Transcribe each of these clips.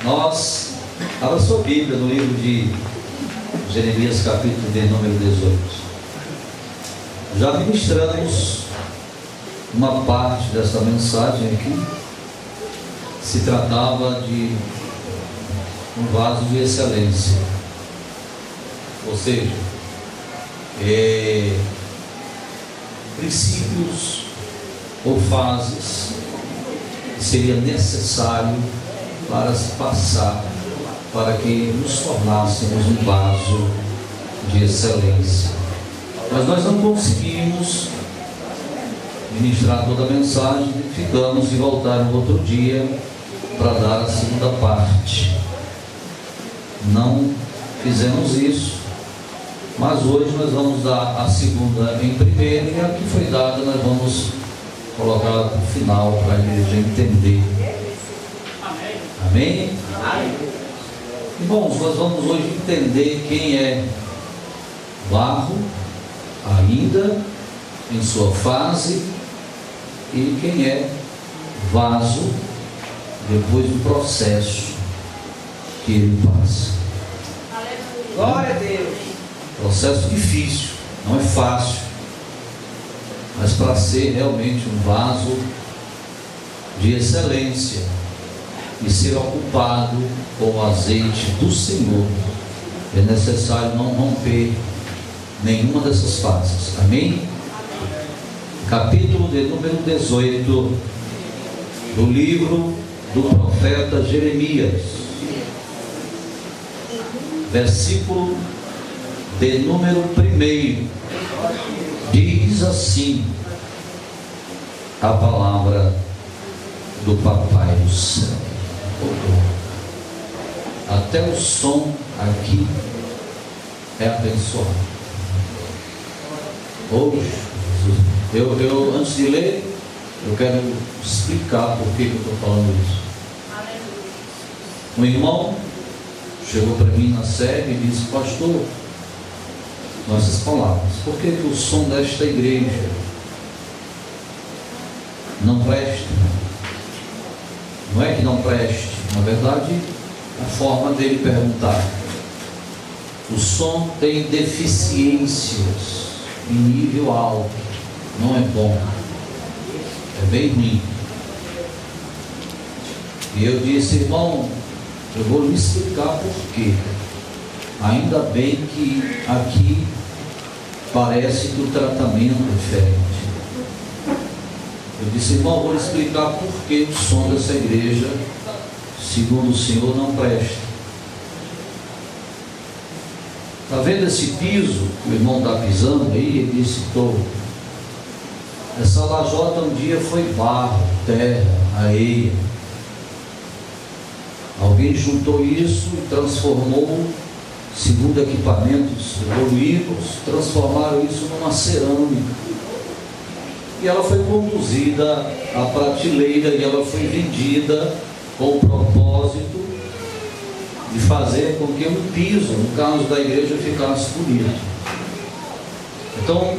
Nós, abra sua Bíblia no livro de Jeremias, capítulo de número 18. Já ministramos uma parte dessa mensagem aqui. Se tratava de um vaso de excelência, ou seja, princípios ou fases que seria necessário para se passar, para que nos tornássemos um vaso de excelência. Mas nós não conseguimos ministrar toda a mensagem, ficamos e voltaram outro dia para dar a segunda parte. Não fizemos isso, mas hoje nós vamos dar a segunda em primeiro, e a que foi dada nós vamos colocar para o final, para a igreja entender. Amém? Amém? Irmãos, nós vamos hoje entender quem é barro ainda em sua fase e quem é vaso depois do processo que ele passa. Glória a Deus. Processo difícil, não é fácil, mas para ser realmente um vaso de excelência e ser ocupado com o azeite do Senhor, é necessário não romper nenhuma dessas fases. Amém? Capítulo de número 18 do livro do profeta Jeremias, versículo de número 1, diz assim a palavra do Papai do céu. Até o som aqui é abençoado. Hoje, eu antes de ler, eu quero explicar por que eu estou falando isso. Um irmão chegou para mim na sede e disse: pastor, com essas palavras, por que o som desta igreja não presta? Não é que não preste, na verdade, a forma dele perguntar. O som tem deficiências em nível alto, não é bom, é bem ruim. E eu disse: irmão, eu vou lhe explicar por quê. Ainda bem que aqui parece que o tratamento é diferente. Eu disse: irmão, eu vou lhe explicar por que o som dessa igreja, segundo o Senhor, não presta. Está vendo esse piso que o irmão está pisando aí? Ele disse: estou. Essa lajota um dia foi barro, terra, areia. Alguém juntou isso e transformou, segundo equipamentos evoluídos, transformaram isso numa cerâmica. E ela foi conduzida à prateleira e ela foi vendida com o propósito de fazer com que o piso, no caso da igreja, ficasse bonito. Então,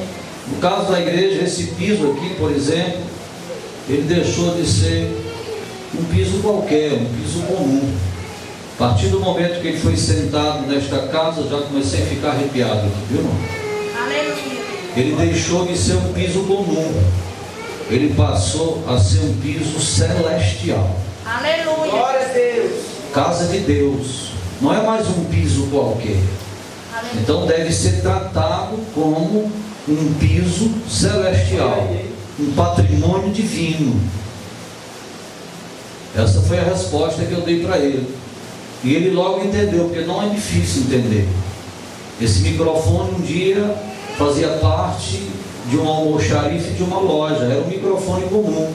no caso da igreja, esse piso aqui, por exemplo, ele deixou de ser um piso qualquer, um piso comum. A partir do momento que ele foi sentado nesta casa, já comecei a ficar arrepiado aqui, viu, irmão? Aleluia. Ele deixou de ser um piso comum, ele passou a ser um piso celestial. Aleluia. Glória a Deus. Casa de Deus, não é mais um piso qualquer. Aleluia. Então deve ser tratado como um piso celestial, um patrimônio divino. Essa foi a resposta que eu dei para ele. E ele logo entendeu, porque não é difícil entender. Esse microfone um dia fazia parte de um almoxarife de uma loja, era um microfone comum.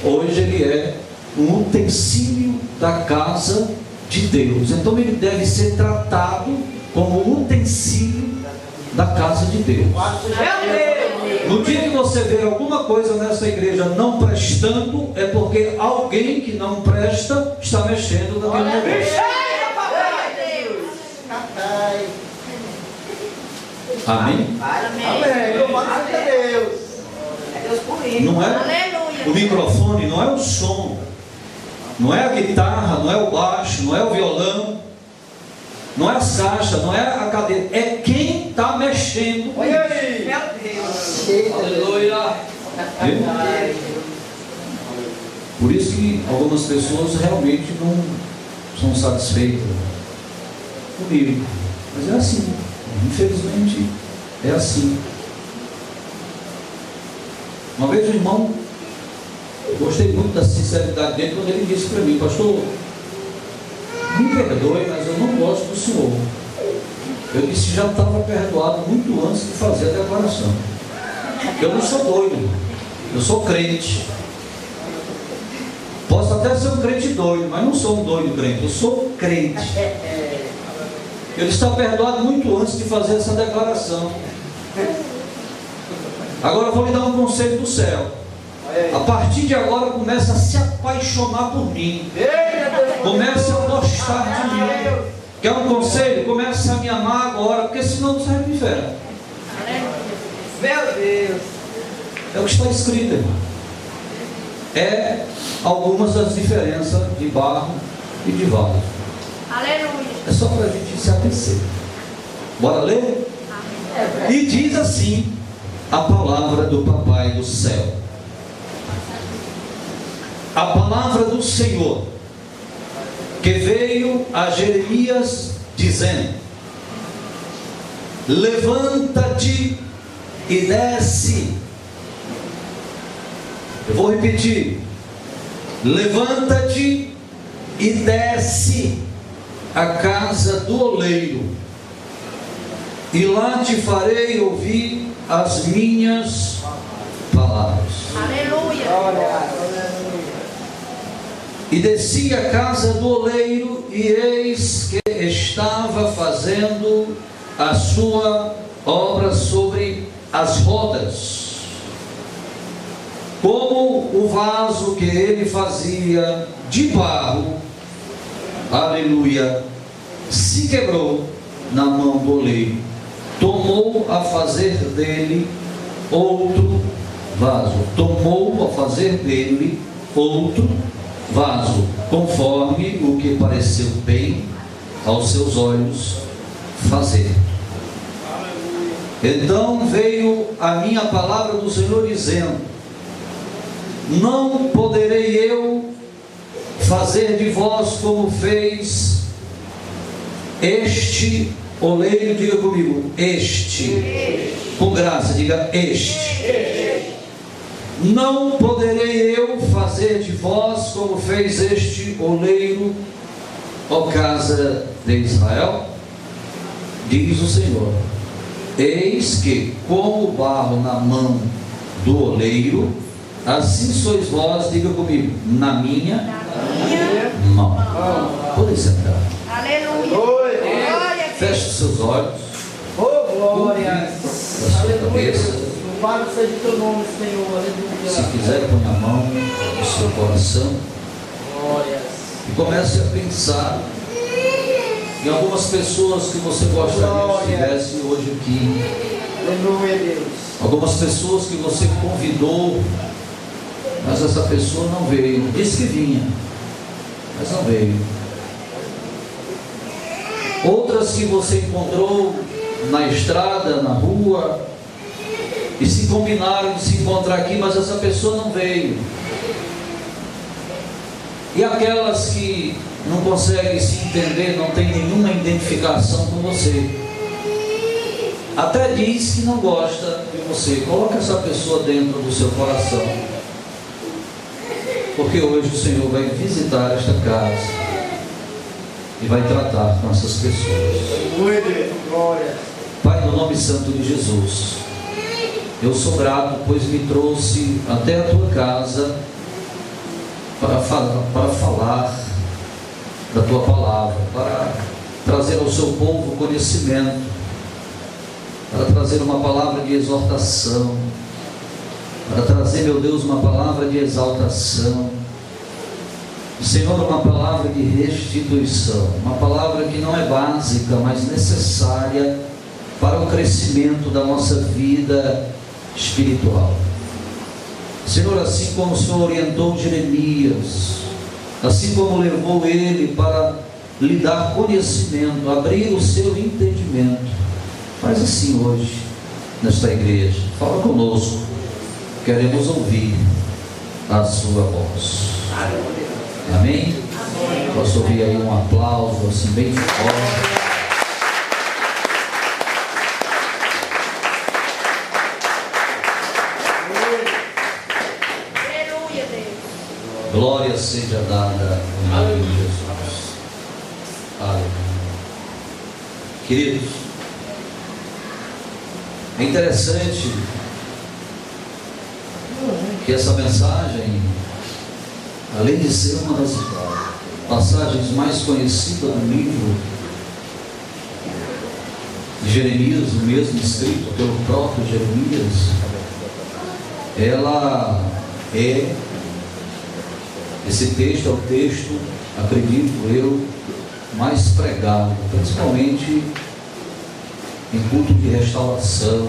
Hoje ele é um utensílio da casa de Deus. Então ele deve ser tratado como utensílio da casa de Deus. No dia que você vê alguma coisa nessa igreja não prestando, é porque alguém que não presta está mexendo naquele negócio. Amém? Amém. Glória a Deus. É Deus por isso. Não é? Aleluia. O microfone não é o som. Não é a guitarra, não é o baixo, não é o violão, não é a caixa, não é a cadeira, é quem está mexendo. Olha aí! Meu Deus! Aleluia! Por isso que algumas pessoas realmente não são satisfeitas comigo. Mas é assim, infelizmente é assim. Uma vez o irmão, eu gostei muito da sinceridade dele quando ele disse para mim: pastor, me perdoe, mas eu não gosto do senhor. Eu disse que já estava perdoado muito antes de fazer a declaração. Eu não sou doido, eu sou crente. Posso até ser um crente doido, mas não sou um doido crente, eu sou crente. Ele está perdoado muito antes de fazer essa declaração. Agora eu vou lhe dar um conselho do céu. A partir de agora comece a se apaixonar por mim. Comece a gostar de mim. Quer um conselho? Comece a me amar agora, porque senão você vai para o inferno. Meu Deus! É o que está escrito, irmão. É algumas das diferenças de barro e de vaso. Aleluia. É só para a gente se aquecer. Bora ler? E diz assim a palavra do Papai do céu. A palavra do Senhor, que veio a Jeremias dizendo: levanta-te e desce. Eu vou repetir: levanta-te e desce a casa do oleiro, e lá te farei ouvir as minhas palavras. Aleluia. E desci à casa do oleiro, e eis que estava fazendo a sua obra sobre as rodas. Como o vaso que ele fazia de barro, aleluia, se quebrou na mão do oleiro, tomou a fazer dele outro vaso. Tomou a fazer dele outro vaso, conforme o que pareceu bem aos seus olhos fazer. Então veio a minha palavra do Senhor dizendo: não poderei eu fazer de vós como fez este oleiro. Diga comigo, este. Com graça, diga este. Não poderei eu fazer de vós como fez este oleiro, ó casa de Israel? Diz o Senhor: eis que, como o barro na mão do oleiro, assim sois vós, diga comigo, na minha mão. Podem sentar. Aleluia. Feche os seus olhos. Oh, glória! Da sua cabeça. Louvado seja o teu nome, Senhor. Aleluia. Se quiser, põe a mão no seu coração. Glórias. E comece a pensar em algumas pessoas que você gostaria que estivesse hoje aqui. Aleluia, Deus. Algumas pessoas que você convidou, mas essa pessoa não veio. Disse que vinha, mas não veio. Outras que você encontrou na estrada, na rua, e se combinaram de se encontrar aqui, mas essa pessoa não veio. E aquelas que não conseguem se entender, não tem nenhuma identificação com você, até diz que não gosta de você. Coloque essa pessoa dentro do seu coração, porque hoje o Senhor vai visitar esta casa e vai tratar com essas pessoas. Glória. Pai, no nome santo de Jesus, eu sou grato, pois me trouxe até a tua casa para falar da tua palavra, para trazer ao seu povo conhecimento, para trazer uma palavra de exortação, para trazer, meu Deus, uma palavra de exaltação, Senhor, uma palavra de restituição, uma palavra que não é básica, mas necessária para o crescimento da nossa vida espiritual. Senhor, assim como o Senhor orientou Jeremias assim como levou ele para lhe dar conhecimento, abrir o seu entendimento. Faz assim hoje, nesta igreja. Fala conosco, queremos ouvir a sua voz. Amém? Posso ouvir aí um aplauso assim bem forte. Glória seja dada em nome de Jesus. Aleluia. Queridos, é interessante que essa mensagem, além de ser uma das passagens mais conhecidas do livro de Jeremias, o mesmo escrito pelo próprio Jeremias, ela é, esse texto é o texto, acredito eu, mais pregado, principalmente em culto de restauração,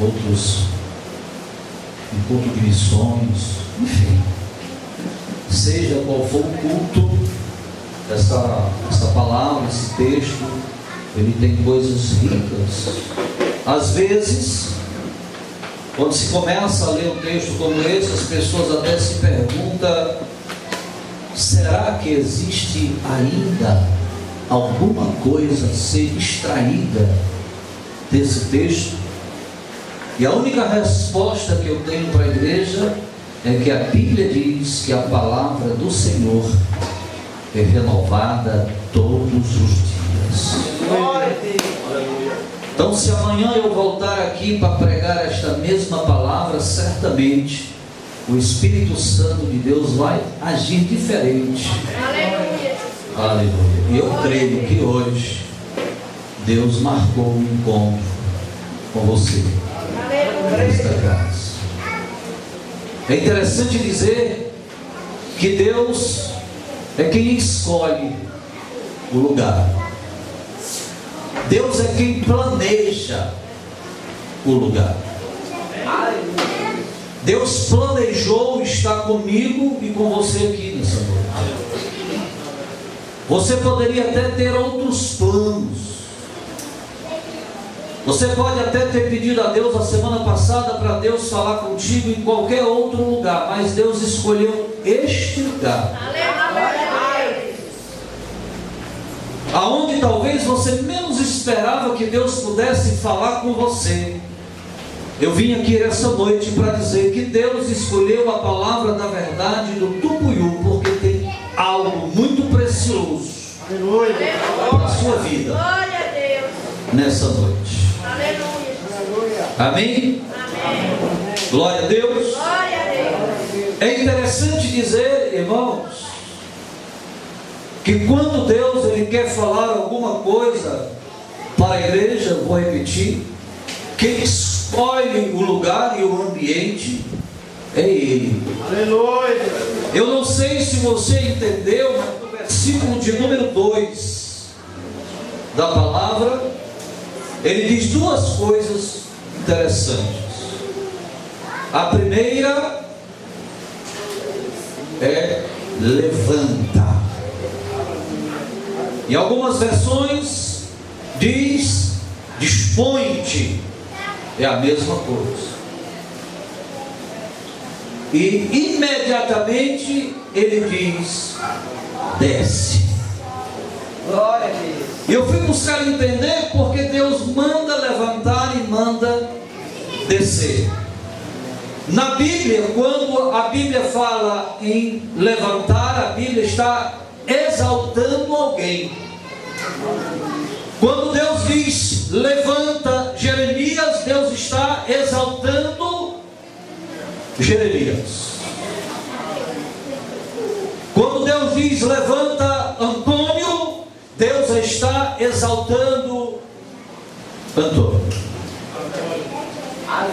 outros em culto de missões, enfim, seja qual for o culto, essa palavra, esse texto, ele tem coisas ricas. Às vezes, quando se começa a ler um texto como esse, as pessoas até se perguntam: será que existe ainda alguma coisa a ser extraída desse texto? E a única resposta que eu tenho para a igreja é que a Bíblia diz que a palavra do Senhor é renovada todos os dias. Então, se amanhã eu voltar aqui para pregar esta mesma palavra, certamente o Espírito Santo de Deus vai agir diferente. Aleluia. Aleluia. E eu creio que hoje Deus marcou um encontro com você nesta casa. É interessante dizer que Deus é quem escolhe o lugar. Deus é quem planeja o lugar. Deus planejou estar comigo e com você aqui nessa noite. Você poderia até ter outros planos. Você pode até ter pedido a Deus a semana passada para Deus falar contigo em qualquer outro lugar, mas Deus escolheu este lugar. Aonde talvez você menos esperava que Deus pudesse falar com você. Eu vim aqui essa noite para dizer que Deus escolheu a palavra da verdade do Tucuiú, porque tem algo muito precioso na sua vida nessa noite. Amém? Glória a Deus. É interessante dizer, irmãos, que quando Deus ele quer falar alguma coisa para a igreja, vou repetir, quem escolhe o lugar e o ambiente é Ele. Aleluia. Eu não sei se você entendeu, mas no versículo de número 2 da palavra, ele diz duas coisas interessantes. A primeira é levanta. Em algumas versões diz dispõe-te. É a mesma coisa. E imediatamente ele diz desce. Glória a Deus. E eu fui buscar entender porque Deus manda levantar e manda descer. Na Bíblia, quando a Bíblia fala em levantar, a Bíblia está exaltando alguém. Quando Deus diz levanta Jeremias, Deus está exaltando Jeremias. Quando Deus diz levanta Antônio, Deus está exaltando Antônio.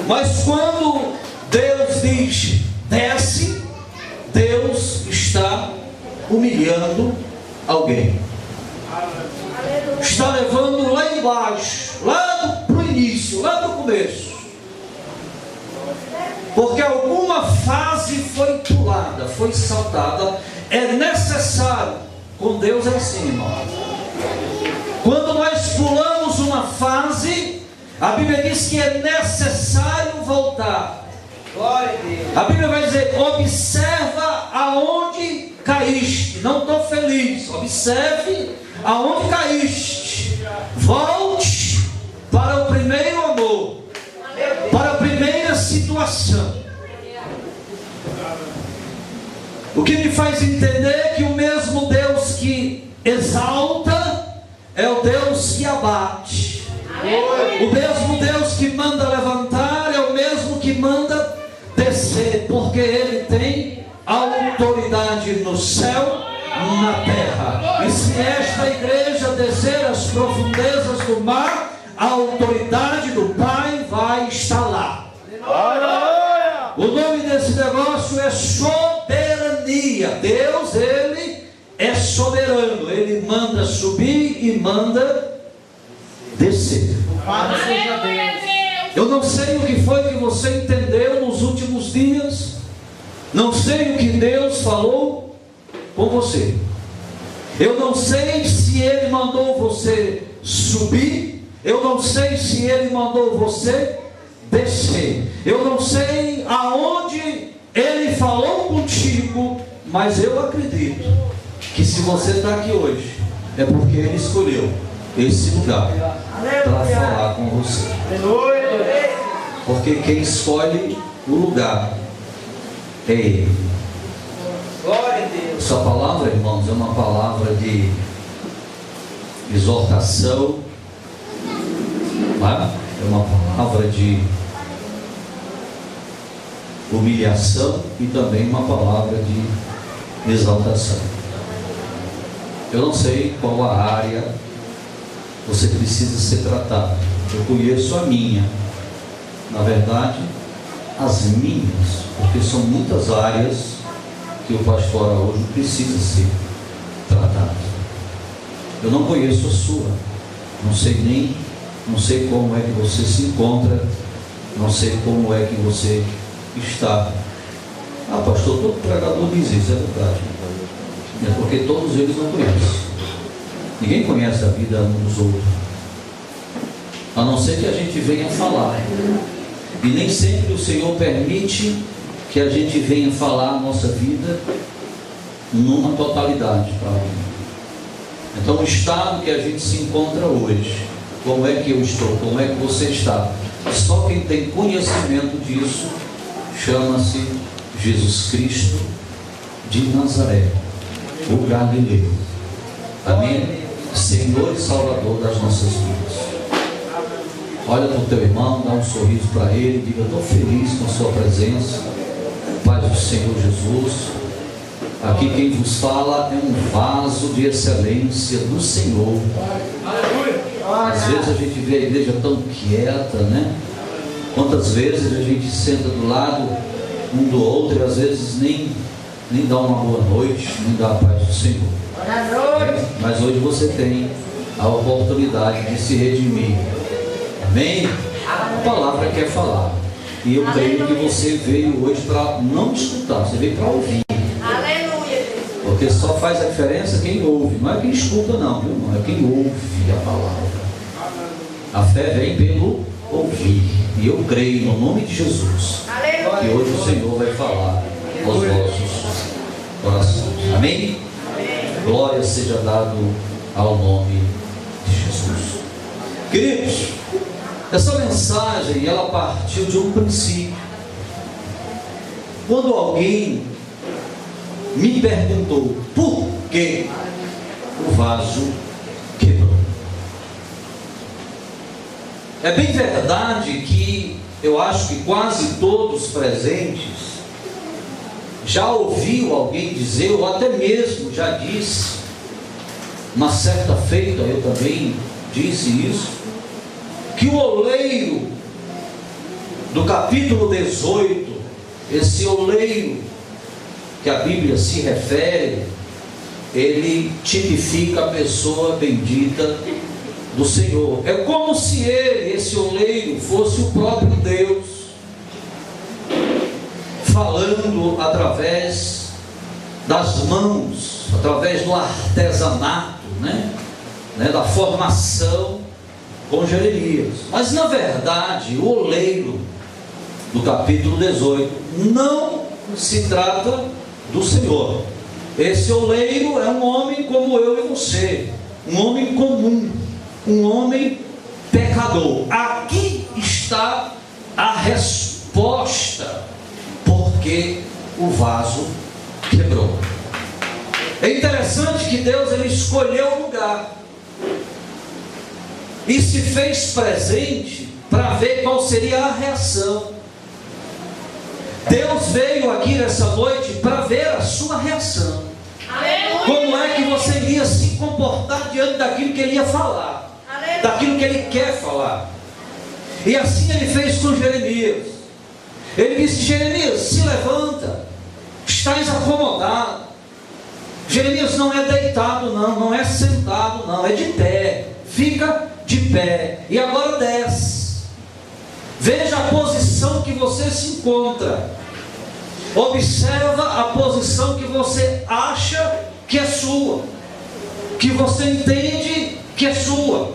Mas quando Deus diz desce, Deus está humilhando alguém. Está levando lá embaixo, lá para o início, lá no começo. Porque alguma fase foi pulada, foi saltada. é necessário. Com Deus é assim, irmão. Quando nós pulamos uma fase, a Bíblia diz que é necessário voltar. Glória a Deus. A Bíblia vai dizer: observa aonde caíste. Não estou feliz. Observe aonde caíste. Volte para o primeiro amor, para a primeira situação. O que me faz entender que o mesmo Deus que exalta é o Deus que abate. O mesmo Deus que manda levantar é o mesmo que manda descer, porque Ele tem autoridade no céu, na terra. E se esta igreja descer as profundezas do mar, a autoridade do Pai vai estar lá. O nome desse negócio é soberania. Deus, Ele é soberano. Ele manda subir e manda descer. Eu não sei o que foi que você entendeu nos últimos dias. Não sei o que Deus falou com você. Eu não sei se Ele mandou você subir. Eu não sei se Ele mandou você descer. Eu não sei aonde Ele falou contigo, mas eu acredito que se você está aqui hoje, é porque Ele escolheu esse lugar para falar com você. Porque quem escolhe o lugar é Ele. Glória a Deus. Essa palavra, irmãos, é uma palavra de exortação, é uma palavra de humilhação e também uma palavra de exaltação. Eu não sei qual a área você precisa ser tratado. Eu conheço a minha, na verdade, as minhas, porque são muitas áreas que o pastor Araújo precisa ser tratado. Eu não conheço a sua, não sei como é que você se encontra, não sei como é que você está. Ah, pastor, todo pregador diz isso, é verdade. É porque todos eles não conhecem. Ninguém conhece a vida um dos outros, a não ser que a gente venha falar. E nem sempre o Senhor permite que a gente venha falar a nossa vida numa totalidade para alguém. Então, o estado que a gente se encontra hoje, como é que eu estou, como é que você está, só quem tem conhecimento disso chama-se Jesus Cristo de Nazaré, o Galileu. Amém? Senhor e Salvador das nossas vidas. Olha para o teu irmão, dá um sorriso para ele, diga: estou feliz com a sua presença, paz do Senhor Jesus. Aqui quem vos fala é um vaso de excelência do Senhor. Às vezes a gente vê a igreja tão quieta, né? Quantas vezes a gente senta do lado um do outro e às vezes nem dá uma boa noite, nem dá a paz do Senhor. Mas hoje você tem a oportunidade de se redimir. Amém? A palavra quer falar. E eu creio que você veio hoje para não escutar, você veio para ouvir. Aleluia. Porque só faz a diferença quem ouve, não é quem escuta não, viu? Não é quem ouve a palavra. A fé vem pelo ouvir. E eu creio no nome de Jesus que hoje o Senhor vai falar aos vossos corações. Amém? Glória seja dado ao nome de Jesus. Queridos, essa mensagem ela partiu de um princípio. Quando alguém me perguntou por que o vaso quebrou, é bem verdade que eu acho que quase todos presentes já ouviu alguém dizer, ou até mesmo já disse, uma certa feita eu também disse isso, que o oleiro do capítulo 18, esse oleiro que a Bíblia se refere, ele tipifica a pessoa bendita do Senhor. É como se ele, esse oleiro, fosse o próprio Deus, falando através das mãos, através do artesanato, da formação com Jeremias. Mas na verdade, o oleiro do capítulo 18 não se trata do Senhor. Esse oleiro é um homem como eu e você, um homem comum, um homem pecador. Aqui está a resposta, porque o vaso quebrou. É interessante que Deus ele escolheu o lugar e se fez presente para ver qual seria a reação. Deus veio aqui nessa noite para ver a sua reação. Aleluia. Como é que você iria se comportar diante daquilo que ele ia falar, aleluia, daquilo que ele quer falar. E assim ele fez com Jeremias. Ele disse: Jeremias, se levanta, estás acomodado. Jeremias, não é deitado não é sentado não, é de pé. Fica de pé. E agora desce. Veja a posição que você se encontra. Observa a posição que você acha que é sua, que você entende que é sua.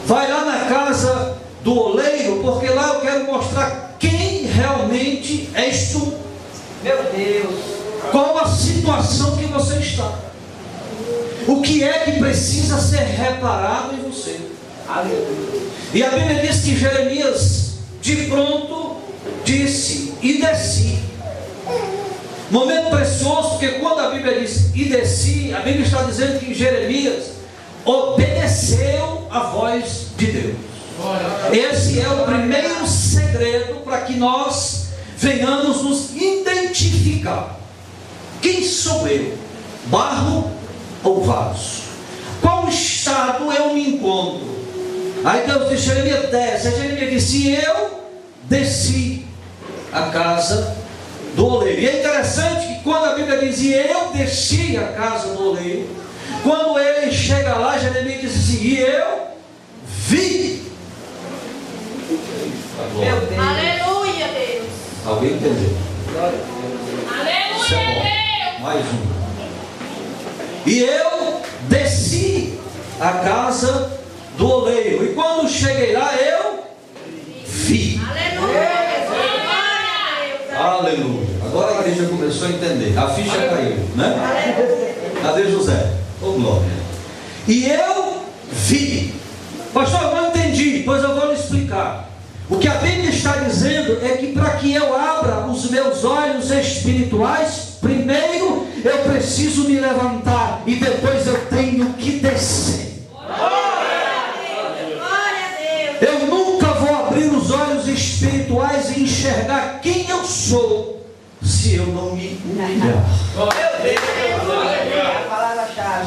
Vai lá na casa do oleiro, porque lá eu quero mostrar quem realmente és tu. Meu Deus. Qual a situação que você está? O que é que precisa ser reparado em você? Aleluia. E a Bíblia diz que Jeremias de pronto disse: e desci. Momento precioso, porque quando a Bíblia diz e desci, a Bíblia está dizendo que Jeremias obedeceu a voz de Deus. Esse é o primeiro segredo para que nós venhamos nos identificar. Quem sou eu? Barro ou vaso? Qual estado eu me encontro? Aí Deus disse: Jeremias, desce. Aí Jeremias disse: e eu desci a casa do oleiro. E é interessante que quando a Bíblia diz: e eu desci a casa do oleiro, quando ele chega lá, Jeremias diz assim: e eu vi. Meu Deus. Aleluia, Deus. Alguém entendeu? Aleluia, Deus. Mais um. E eu desci a casa do oleiro, e quando cheguei lá, eu vi. Aleluia. Aleluia. Agora a igreja começou a entender. A ficha caiu, né? Cadê José? Ô glória. E eu vi. Pastor, eu não entendi. Pois eu vou lhe explicar. O que a Bíblia está dizendo é que para que eu abra os meus olhos espirituais, primeiro eu preciso me levantar e depois eu tenho que descer. Eu nunca vou abrir os olhos espirituais e enxergar quem eu sou se eu não me humilhar.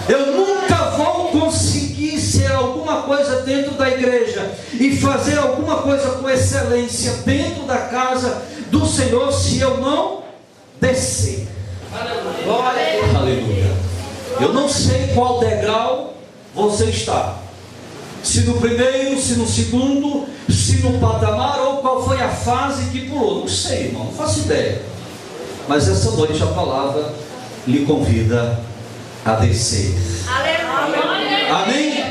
Eu nunca vou conseguir ser alguma coisa dentro da igreja e fazer alguma coisa com excelência dentro da casa do Senhor se eu não descer. Aleluia. Eu não sei qual degrau você está. Se no primeiro, se no segundo, se no patamar, ou qual foi a fase que pulou. Não sei, irmão, não faço ideia. Mas essa noite a palavra lhe convida a descer. Aleluia. Amém?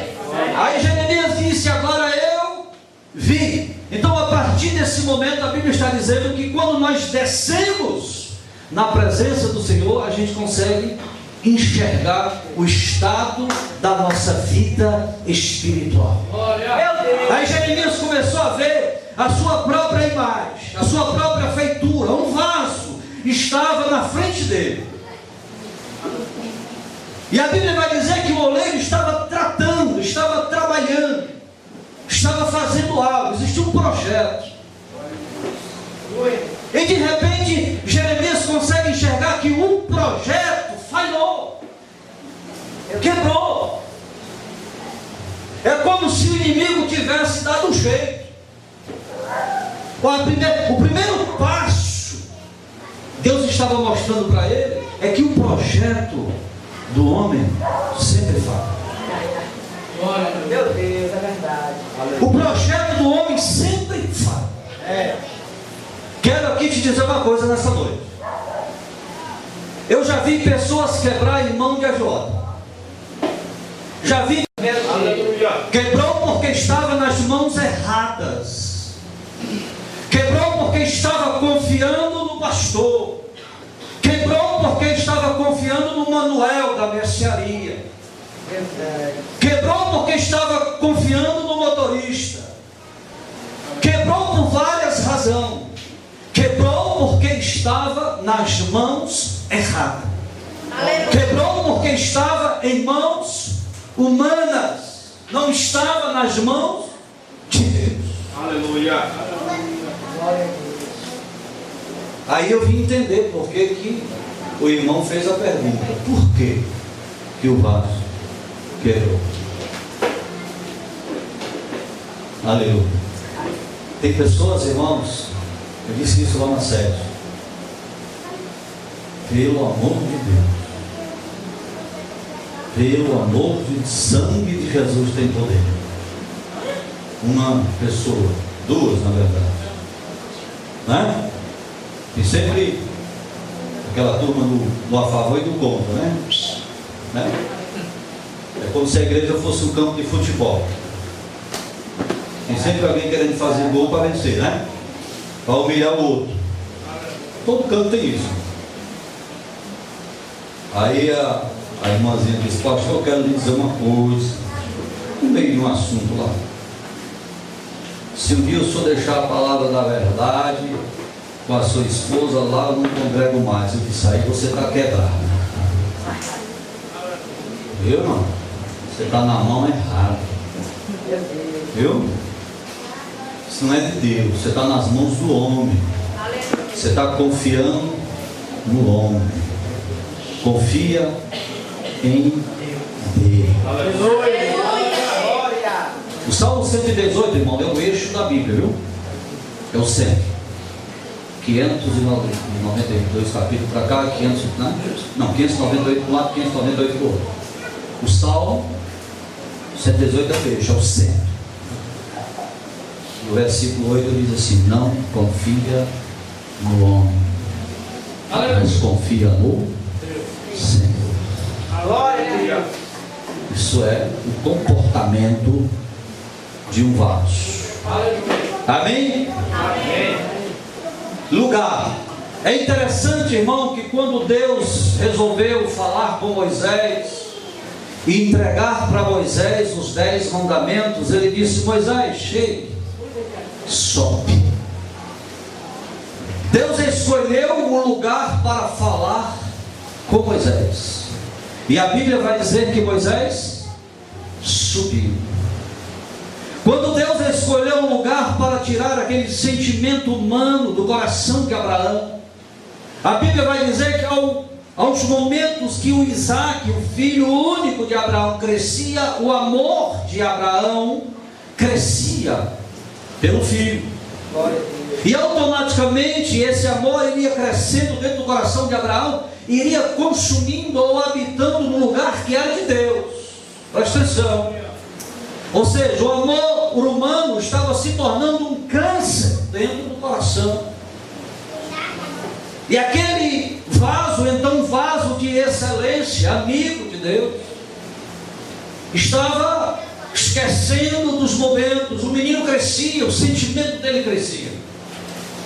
Aí Jeremias disse: agora eu vi. Então a partir desse momento a Bíblia está dizendo que quando nós descemos na presença do Senhor, a gente consegue enxergar o estado da nossa vida espiritual. Aí Jeremias começou a ver a sua própria imagem, a sua própria feitura. Um vaso estava na frente dele, e a Bíblia vai dizer que o oleiro estava tratando, estava trabalhando, estava fazendo algo, existia um projeto. E de repente Jeremias consegue enxergar que o projeto falhou, quebrou. É como se o inimigo tivesse dado um jeito. O primeiro passo Deus estava mostrando para ele é que o projeto do homem sempre falha. Meu Deus, é verdade. O projeto do homem sempre falha. Quero aqui te dizer uma coisa nessa noite. Eu já vi pessoas quebrar em mão de agiota. Já vi. Quebrou porque estava nas mãos erradas. Quebrou porque estava confiando no pastor. Quebrou porque estava confiando no Manuel da mercearia. Quebrou porque estava confiando no motorista. Quebrou por várias razões. Quebrou porque estava nas mãos erradas. Quebrou porque estava em mãos humanas. Não estava nas mãos de Deus. Aleluia. Aí eu vim entender por que o irmão fez a pergunta. Por que o vaso quebrou? Aleluia. Tem pessoas, irmãos, eu disse isso lá na sede. Pelo amor de Deus, pelo amor de sangue de Jesus tem poder. Uma pessoa, duas na verdade, né? E sempre aquela turma do a favor e do contra, né? É como se a igreja fosse um campo de futebol. Tem sempre alguém querendo fazer gol para vencer, né? Para humilhar o outro. Todo canto tem isso. Aí a irmãzinha disse: pastor, eu quero lhe dizer uma coisa, no meio de um assunto lá. Se um dia o senhor deixar a palavra da verdade com a sua esposa lá, eu não congrego mais. Eu disse: aí você está quebrado. Viu, irmão? Você está na mão errada. Viu? Isso não é de Deus. Você está nas mãos do homem. Você está confiando no homem. Confia em Deus. Aleluia. O Salmo 118, irmão, é o eixo da Bíblia, viu? É o centro. 592 capítulos para cá, 500, né? Não, 598 para um lado, 598 para o outro. O Salmo 118 é o eixo, é o centro. O versículo 8 diz assim: não confia no homem, mas confia no Senhor. Glória. Isso é o comportamento de um vaso. Amém? Amém. Lugar. É interessante, irmão, que quando Deus resolveu falar com Moisés e entregar para Moisés os 10 mandamentos, ele disse: Moisés, chegue, sobe. Deus escolheu um lugar para falar com Moisés, e a Bíblia vai dizer que Moisés subiu. Quando Deus escolheu um lugar para tirar aquele sentimento humano do coração de Abraão, a Bíblia vai dizer que aos momentos que o Isaac, o filho único de Abraão, crescia, o amor de Abraão crescia pelo filho. E automaticamente esse amor iria crescendo dentro do coração de Abraão, iria consumindo ou habitando no lugar que era de Deus. Presta atenção. Ou seja, o amor humano estava se tornando um câncer dentro do coração. E aquele vaso, então um vaso de excelência, amigo de Deus, estava esquecendo dos momentos. O menino crescia, o sentimento dele crescia.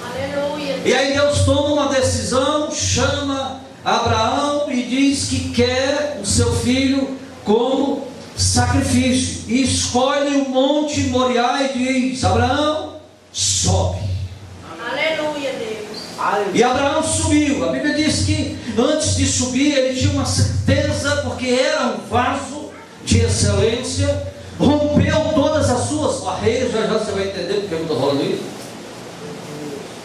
Aleluia. E aí Deus toma uma decisão, chama Abraão e diz que quer o seu filho como sacrifício, e escolhe o monte Moriá e diz: Abraão, sobe. Aleluia, Deus. E Abraão subiu. A Bíblia diz que antes de subir ele tinha uma certeza, porque era um vaso de excelência, rompeu todas as suas barreiras. Já você vai entender porque eu estou falando isso.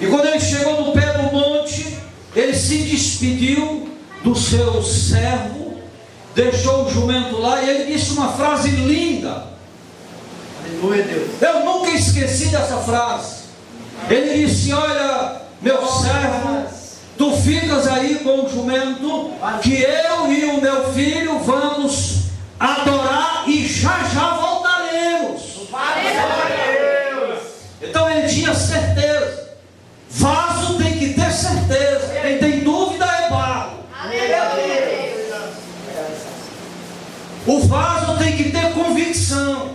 E quando ele chegou no pé do monte, ele se despediu do seu servo, deixou o jumento lá, e ele disse uma frase linda. Aleluia, Deus. Eu nunca esqueci dessa frase. Ele disse: olha, meu servo, tu ficas aí com o jumento, que eu e o meu filho vamos adorar e já voltaremos. Então ele tinha certeza. Vaso tem que ter certeza. Quem tem dúvida é barro. convicção.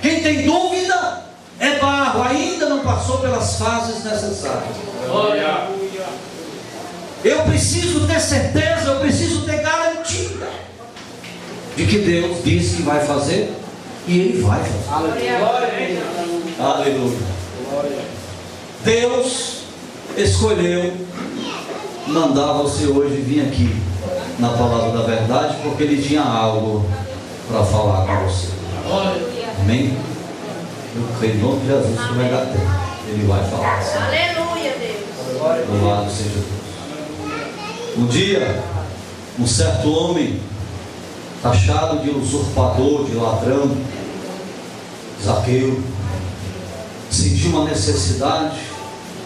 Quem tem dúvida é barro, ainda não passou pelas fases necessárias. Eu preciso ter certeza, eu preciso ter garantia de que Deus disse que vai fazer e Ele vai fazer. Aleluia. Deus escolheu mandar você hoje vir aqui na palavra da verdade, porque Ele tinha algo para falar com você. Amém? Eu creio em nome de Jesus que vai dar tempo. Ele vai falar assim. Aleluia, Deus. Louvado seja Deus. Um dia, um certo homem, taxado de usurpador, de ladrão, Zaqueu, sentiu uma necessidade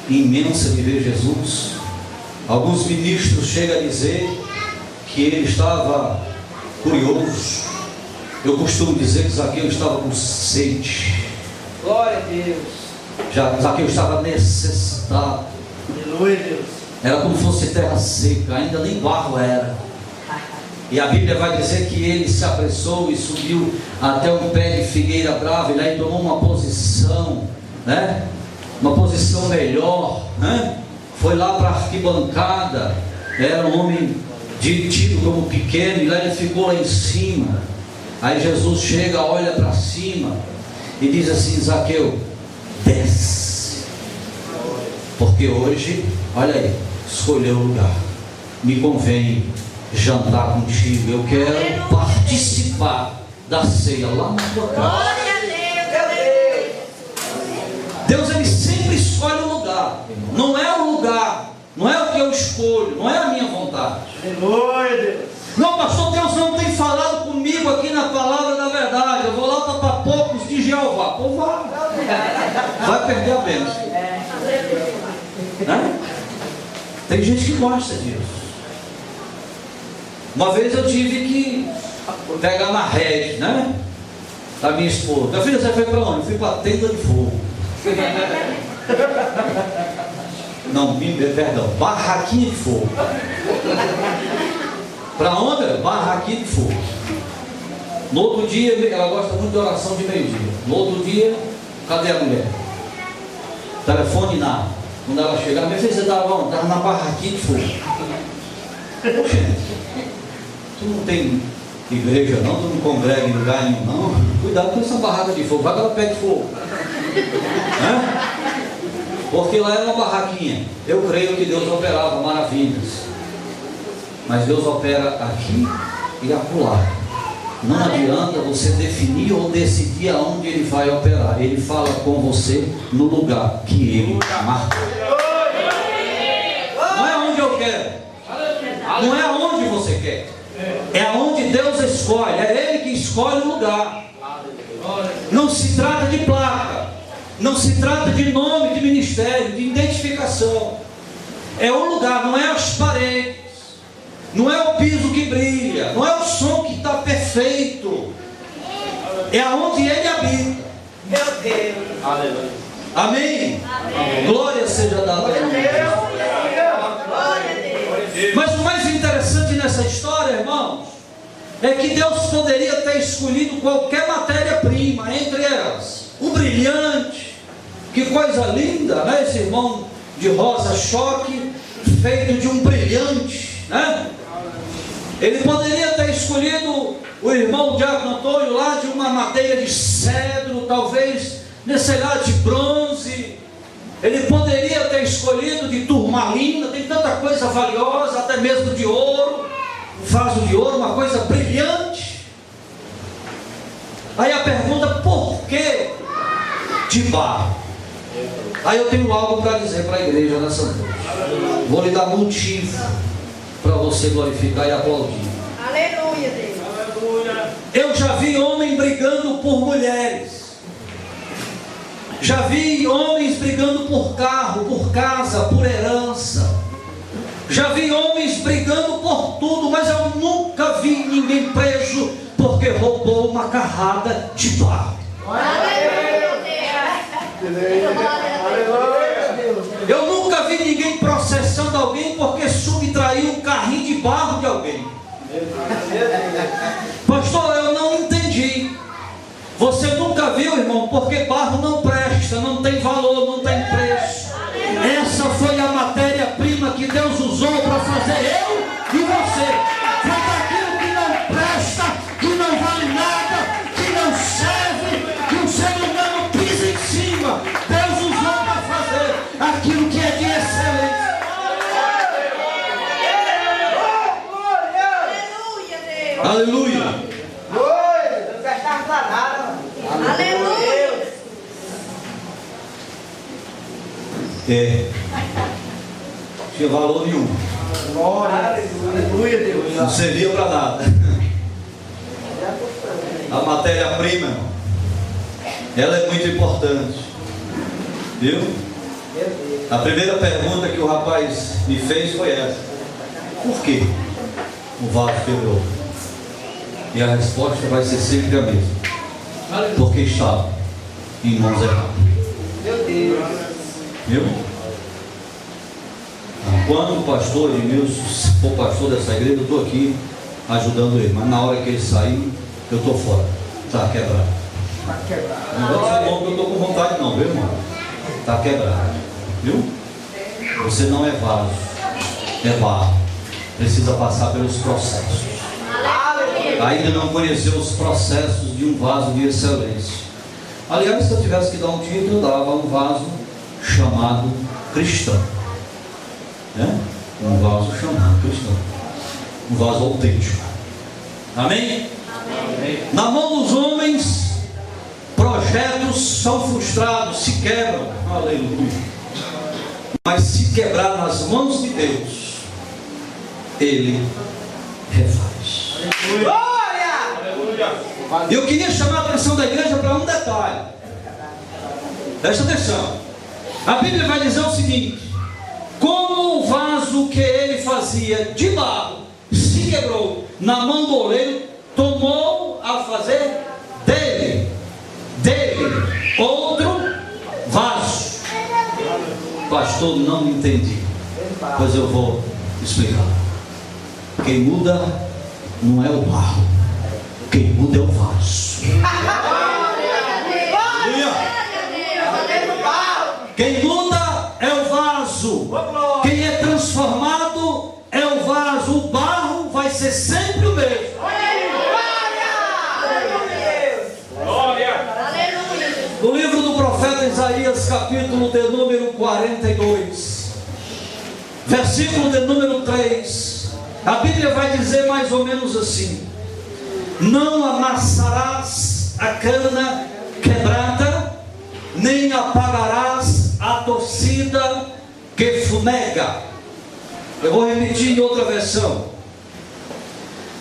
imensa de ver Jesus. Alguns ministros chegam a dizer que ele estava curioso. Eu costumo dizer que Zaqueu estava com sede. Glória a Deus. Zaqueu estava necessitado. Aleluia, Deus. Era como se fosse terra seca, ainda nem barro era. E a Bíblia vai dizer que ele se apressou e subiu até um pé de figueira brava, e lá ele tomou uma posição, né? Uma posição melhor, né? Foi lá para a arquibancada, era um homem tido como pequeno, e lá ele ficou lá em cima. Aí Jesus chega, olha para cima e diz assim: Zaqueu, desce, porque hoje, olha aí, escolheu o lugar, me convém jantar contigo, eu quero participar da ceia lá na tua casa. Glória a Deus. Deus, Ele sempre escolhe o lugar, não é o lugar, não é o que eu escolho, não é a minha vontade. Aleluia, Deus. Não, pastor, Deus não tem falado comigo aqui na palavra da verdade, eu vou lá para Papocos de Jeová. Pô, vai perder a bênção, né? Tem gente que gosta disso. Uma vez eu tive que pegar na rede, né? Da minha esposa. Minha filha, você foi para onde? Eu fui para a tenda de fogo. Não, perdão, barraquinha de fogo. Para onde? Barraquinha de fogo. No outro dia, ela gosta muito de oração de meio-dia. No outro dia, cadê a mulher? Telefone nada. Quando ela chegar, minha filha, você estava onde? Estava na barraquinha de fogo. Gente, tu não tem igreja não, tu não congrega em lugar nenhum não. Cuidado com essa barraca de fogo, vai que ela pega fogo. Porque lá era uma barraquinha. Eu creio que Deus operava maravilhas, mas Deus opera aqui e acolá. Não adianta você definir ou decidir aonde Ele vai operar. Ele fala com você no lugar que Ele marcou. Não é onde eu quero, não é aonde você quer, é aonde Deus escolhe. É Ele que escolhe o lugar. Não se trata de placa, não se trata de nome, de ministério, de identificação. É o lugar, não é as paredes, não é o piso que brilha, não é o som que está perfeito, é aonde Ele habita. Meu Deus. Aleluia. Amém? Amém. Glória seja dada a Deus. Mas o mais interessante nessa história, irmãos, é que Deus poderia ter escolhido qualquer matéria-prima, entre elas o brilhante. Que coisa linda, né? Esse irmão de rosa choque feito de um brilhante, né? Ele poderia ter escolhido o irmão Diácono Antônio lá de uma madeira de cedro, talvez, sei lá, de bronze. Ele poderia ter escolhido de turmalina, tem tanta coisa valiosa, até mesmo de ouro, vaso de ouro, uma coisa brilhante. Aí a pergunta, por que de barro? Aí eu tenho algo para dizer para a igreja nessa noite. Vou lhe dar motivo para você glorificar e aplaudir. Aleluia, Deus. Eu já vi homem brigando por mulheres. Já vi homens brigando por carro, por casa, por herança. Já vi homens brigando por tudo, mas eu nunca vi ninguém preso porque roubou uma carrada de barro. Eu nunca vi ninguém processando alguém porque subtraiu um carrinho de barro de alguém. Pastor, eu não entendi. irmão, porque barro não presta, não tem valor, não tem preço. Essa foi a matéria-prima que Deus usou para fazer eu e você. Foi daquilo que não presta, que não vale nada, que não serve, que o ser humano pisa em cima. Deus usou para fazer aquilo que é de excelência. Aleluia. Aleluia. Tinha valor nenhum. Aleluia, Deus. Não servia para nada. A matéria-prima, ela é muito importante. Viu? A primeira pergunta que o rapaz me fez foi essa: por que o vaso quebrou? E a resposta vai ser sempre a mesma: porque estava em mãos erradas. Meu Deus. Viu? Quando o pastor Edmilson for pastor dessa igreja, eu estou aqui ajudando ele, mas na hora que ele sair, eu estou fora. Está quebrado. Está quebrado. Não vai ser bom que eu estou com vontade não, viu, irmão? Está quebrado. Viu? Você não é vaso, é barro. Precisa passar pelos processos. Ainda não conheceu os processos de um vaso de excelência. Aliás, se eu tivesse que dar um título, eu dava um vaso chamado cristão. Um vaso chamado cristão. Um vaso autêntico. Amém? Amém? Na mão dos homens, projetos são frustrados, se quebram. Aleluia. Mas se quebrar nas mãos de Deus, Ele refaz. Eu queria chamar a atenção da igreja para um detalhe. Presta atenção. A Bíblia vai dizer o seguinte: como o vaso que ele fazia de barro se quebrou na mão do oleiro, tomou a fazer dele outro vaso. Pastor, não entendi. Pois eu vou explicar. Quem muda não é o barro, quem muda é o vaso. Quem muda é o vaso. Quem é transformado é o vaso. O barro vai ser sempre o mesmo. No livro do profeta Isaías, capítulo de número 42, versículo de número 3, a Bíblia vai dizer mais ou menos assim: não amassarás a cana quebrada, nem apagarás a torcida que fumega. Eu vou repetir em outra versão: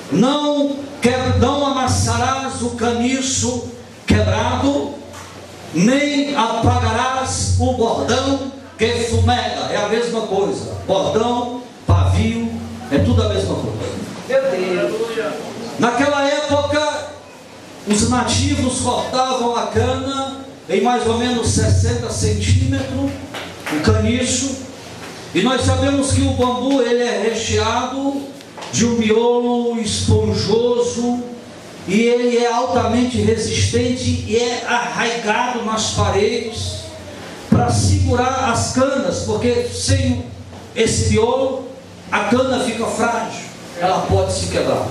não amassarás o caniço quebrado, nem apagarás o bordão que fumega. É a mesma coisa. Bordão, pavio, é tudo a mesma coisa. Meu Deus. Naquela época, os nativos cortavam a cana em mais ou menos 60 centímetros, o caniço. E nós sabemos que o bambu, ele é recheado de um miolo esponjoso, e ele é altamente resistente e é arraigado nas paredes para segurar as canas, porque sem esse miolo a cana fica frágil, ela pode se quebrar.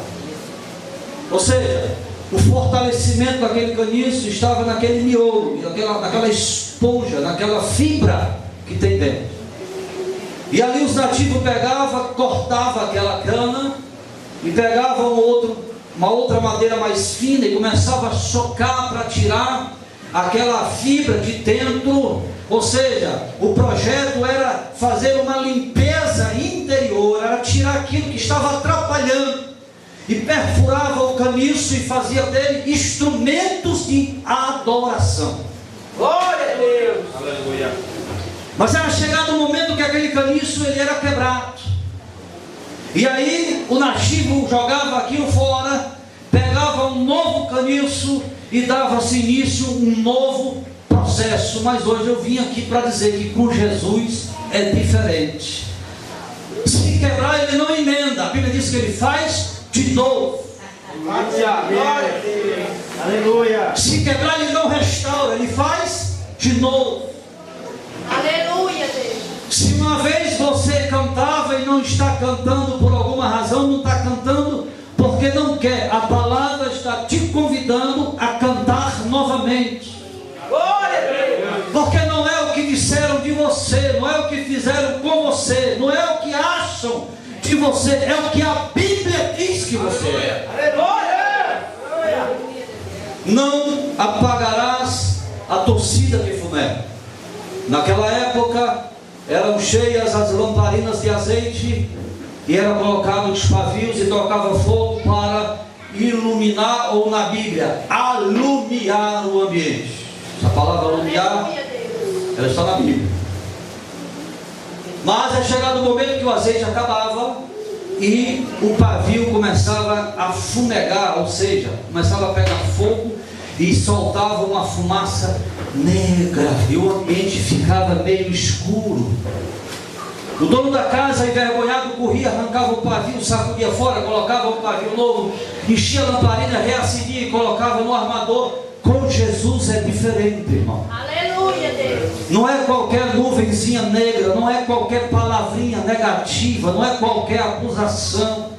Ou seja, o fortalecimento daquele caniço estava naquele miolo, naquela esponja, naquela fibra que tem dentro. E ali os nativos pegavam, cortavam aquela cana e pegavam uma outra madeira mais fina e começava a socar para tirar aquela fibra de dentro. Ou seja, o projeto era fazer uma limpeza interior, era tirar aquilo que estava atrapalhando, e perfurava o caniço e fazia dele instrumentos de adoração. Glória a Deus. Aleluia. Mas era chegado o momento que aquele caniço ele era quebrado. E aí o nativo jogava aquilo fora, pegava um novo caniço e dava-se início um novo processo. Mas hoje eu vim aqui para dizer que com Jesus é diferente. Se quebrar, ele não emenda. A Bíblia diz que ele faz de novo. Glória a Deus. Aleluia. Se quebrar, Ele não restaura, Ele faz de novo. Aleluia, Deus. Se uma vez você cantava e não está cantando por alguma razão, não está cantando porque não quer. A palavra está te convidando a cantar novamente. Glória a Deus. Porque não é o que disseram de você, não é o que fizeram com você, não é o que acham de você, é o que a Bíblia diz que você é. Aleluia. Não apagarás a torcida de fumé. Naquela época eram cheias as lamparinas de azeite e era colocado os pavios e tocava fogo para iluminar, ou na Bíblia, alumiar o ambiente. Essa palavra alumiar, ela está na Bíblia. Mas é chegado o momento que o azeite acabava e o pavio começava a fumegar, ou seja, começava a pegar fogo e soltava uma fumaça negra e o ambiente ficava meio escuro. O dono da casa, envergonhado, corria, arrancava o pavio, sacudia fora, colocava um pavio novo, enchia a lamparina, reacendia e colocava no armador. Com Jesus é diferente, irmão. Aleluia, Deus. Não é qualquer nuvenzinha negra, não é qualquer palavrinha negativa, não é qualquer acusação,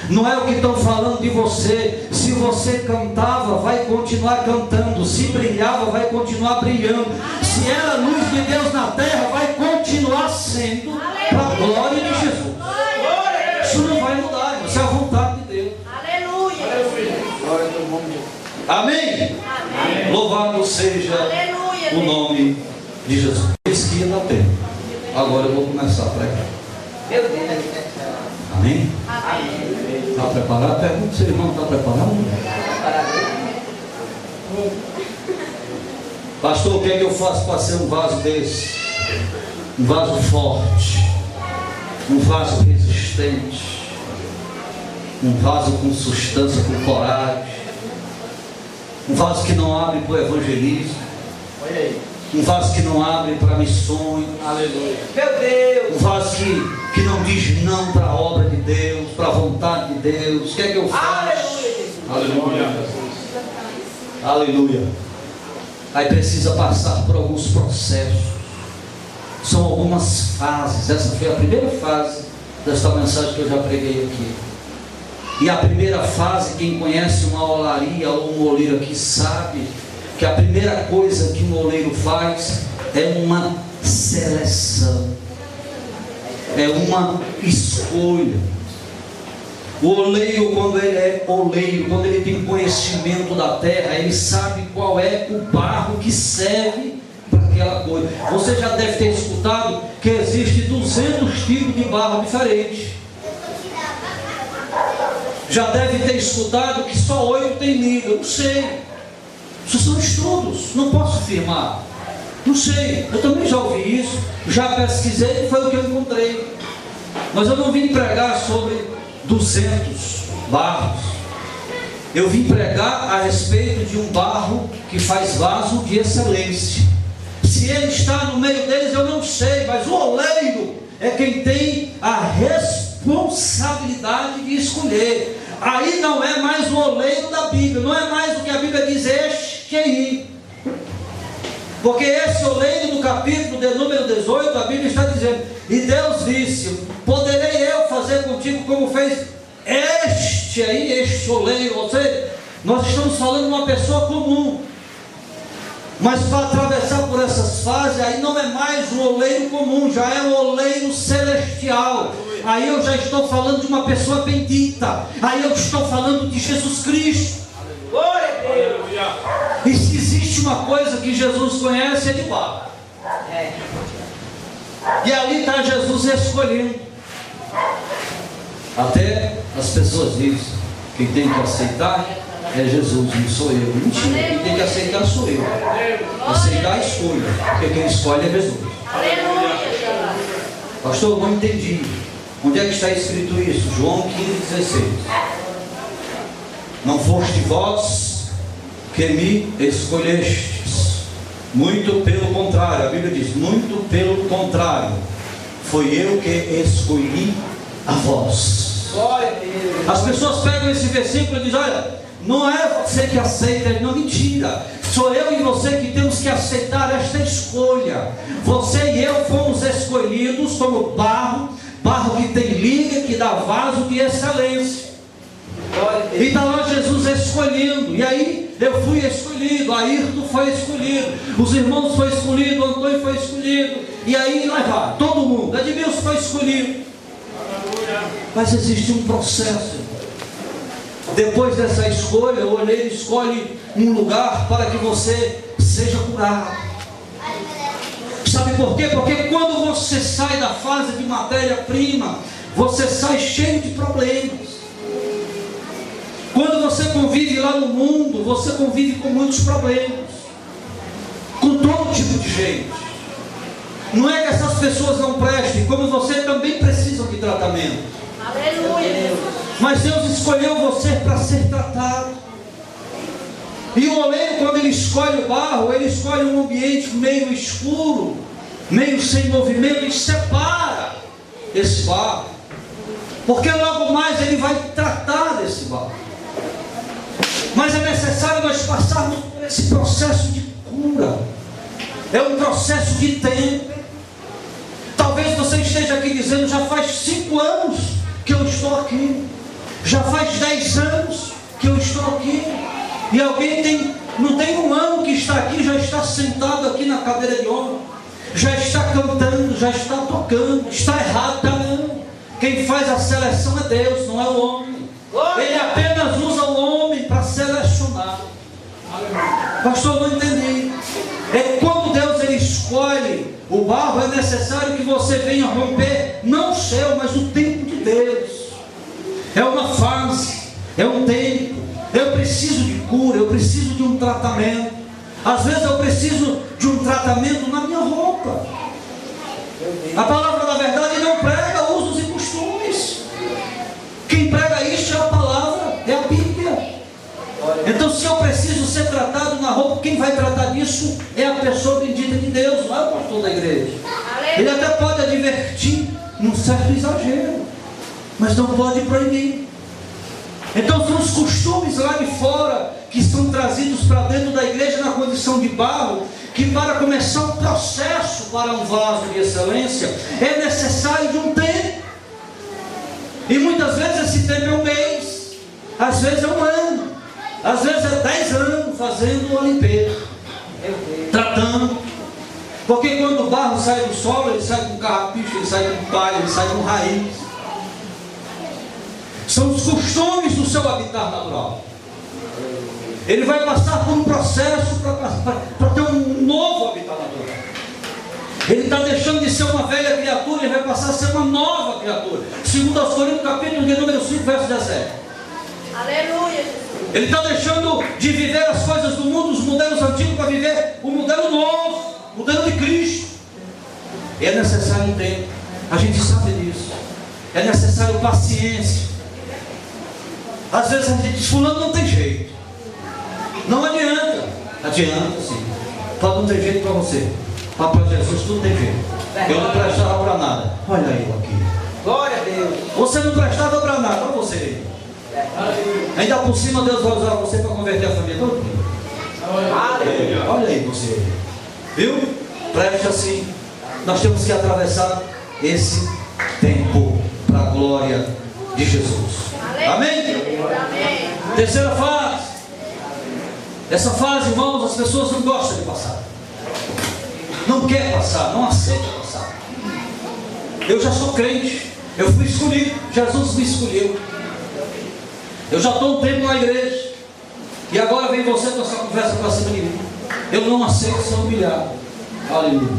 não é o que estão falando de você. Se você cantava, vai continuar cantando. Se brilhava, vai continuar brilhando. Se era luz de Deus na terra, vai continuar sendo para a glória de Jesus. Isso não vai mudar, isso é a vontade de Deus. Aleluia. Glória ao nome de Deus. Amém? Amém. Louvado seja Aleluia, o nome de Jesus. Isso que ia dar tempo. Agora eu vou começar a pregar. Meu Deus. Amém? Amém. Está preparado? Pergunta se o irmão está preparado. Pastor, o que é que eu faço para ser um vaso desse? Um vaso forte, um vaso resistente, um vaso com substância, com coragem, um vaso que não abre para o evangelismo, Olha aí. um vaso que não abre para missões, Aleluia. Meu Deus. um vaso que não diz não para a obra de Deus, para a vontade de Deus. O que é que eu faço? Aleluia. Aleluia. Aí precisa passar por alguns processos. São algumas fases. Essa foi a primeira fase desta mensagem que eu já preguei aqui. E a primeira fase, quem conhece uma olaria ou um oleiro aqui sabe que a primeira coisa que um oleiro faz é uma seleção, é uma escolha. O oleiro, quando ele é oleiro, quando ele tem conhecimento da terra, ele sabe qual é o barro que serve para aquela coisa. Você já deve ter escutado que existe 200 tipos de barro diferentes. Já deve ter escutado que só 8 tem liga. Eu não sei. Isso são estudos, não posso afirmar. Não sei, eu também já ouvi isso, já pesquisei, foi o que eu encontrei. Mas eu não vim pregar sobre 200 barros. Eu vim pregar a respeito de um barro que faz vaso de excelência. Se ele está no meio deles, eu não sei, mas o oleiro é quem tem a responsabilidade de escolher. Aí não é mais o oleiro da Bíblia, não é mais o que a Bíblia diz, este aí. Porque esse oleiro, no capítulo de número 18, a Bíblia está dizendo: e Deus disse: poderei eu fazer contigo como fez este aí, este oleiro. Ou seja, nós estamos falando de uma pessoa comum. Mas para atravessar por essas fases, aí não é mais um oleiro comum, já é um oleiro celestial. Aí eu já estou falando de uma pessoa bendita. Aí eu estou falando de Jesus Cristo. Glória a Deus. E se existe uma coisa que Jesus conhece, é de barro. E ali está Jesus escolhendo. Até as pessoas dizem: quem tem que aceitar é Jesus, não sou eu. Mentira, quem tem que aceitar sou eu. Aceitar a escolha, porque quem escolhe é Jesus. Aleluia. Pastor, eu não entendi. Onde é que está escrito isso? João 15,16. Não foste vós que me escolhestes, muito pelo contrário. A Bíblia diz: muito pelo contrário, foi eu que escolhi a vós. Glória a Deus. As pessoas pegam esse versículo e dizem: olha, não é você que aceita, não, mentira. Sou eu e você que temos que aceitar esta escolha. Você e eu fomos escolhidos como barro que tem liga, que dá vaso de excelência. E está lá Jesus escolhendo. E aí eu fui escolhido, Ayrton foi escolhido, os irmãos foi escolhido, Antônio foi escolhido. E aí lá vai, todo mundo, Edmilson foi escolhido. Mas existe um processo. Depois dessa escolha, o olheiro escolhe um lugar para que você seja curado. Sabe por quê? Porque quando você sai da fase de matéria-prima, você sai cheio de problemas. Quando você convive lá no mundo, você convive com muitos problemas, com todo tipo de gente. Não é que essas pessoas não prestem, como você também precisam de tratamento. Aleluia. Mas Deus escolheu você para ser tratado. E o oleiro, quando ele escolhe o barro, ele escolhe um ambiente meio escuro, meio sem movimento, e separa esse barro, porque logo mais ele vai tratar desse barro. Mas é necessário nós passarmos por esse processo de cura. É um processo de tempo. Talvez você esteja aqui dizendo: já faz 5 anos que eu estou aqui, já faz 10 anos que eu estou aqui. E alguém não tem 1 ano que está aqui, já está sentado aqui na cadeira de honra, já está cantando, já está tocando. Está errado, tá? Não. Quem faz a seleção é Deus, não é o homem. Ele apenas usa o homem para selecionar. Pastor, não entendi. É quando Deus ele escolhe o barro, é necessário que você venha romper, não o céu, mas o tempo de Deus. É uma fase, é um tempo. Eu preciso de cura, eu preciso de um tratamento. Às vezes eu preciso de um tratamento na minha roupa. A palavra da verdade não prega usos e costumes. Quem prega isso é a palavra, é a Bíblia. Então, se eu preciso ser tratado na roupa, quem vai tratar disso é a pessoa bendita de Deus, não é o pastor da igreja. Ele até pode advertir num certo exagero, mas não pode proibir. Então são os costumes lá de fora que são trazidos para dentro da igreja na condição de barro, que para começar um processo para um vaso de excelência é necessário de um tempo. E muitas vezes esse tempo é 1 mês, às vezes é 1 ano, às vezes é 10 anos fazendo a limpeza, tratando. Porque quando o barro sai do solo, ele sai com carrapicho, ele sai com palha, ele sai com raiz. São os costumes do seu habitat natural. Ele vai passar por um processo para ter um novo habitat natural. Ele está deixando de ser uma velha criatura, ele vai passar a ser uma nova criatura. Segundo aos Coríntios, capítulo de número 5, verso 17. Aleluia, Jesus. Ele está deixando de viver as coisas do mundo, os modelos antigos, para viver o modelo novo, o modelo de Cristo. E é necessário um tempo, a gente sabe disso. É necessário paciência. Às vezes a gente diz: fulano não tem jeito. Não adianta. Adianta sim. Pode não ter jeito para você. Mas para Jesus tudo tem jeito. Eu não prestava para nada. Olha eu aqui. Glória a Deus. Você não prestava para nada. Olha você. Ainda por cima Deus vai usar você para converter a família toda. Olha aí você. Viu? Preste assim. Nós temos que atravessar esse tempo para a glória de Jesus. Amém? Amém. Terceira fase. Essa fase, irmãos, as pessoas não gostam de passar. Não quer passar, não aceita passar. Eu já sou crente. Eu fui escolhido. Jesus me escolheu. Eu já estou um tempo na igreja. E agora vem você com essa conversa para cima de mim. Eu não aceito ser humilhado. Aleluia.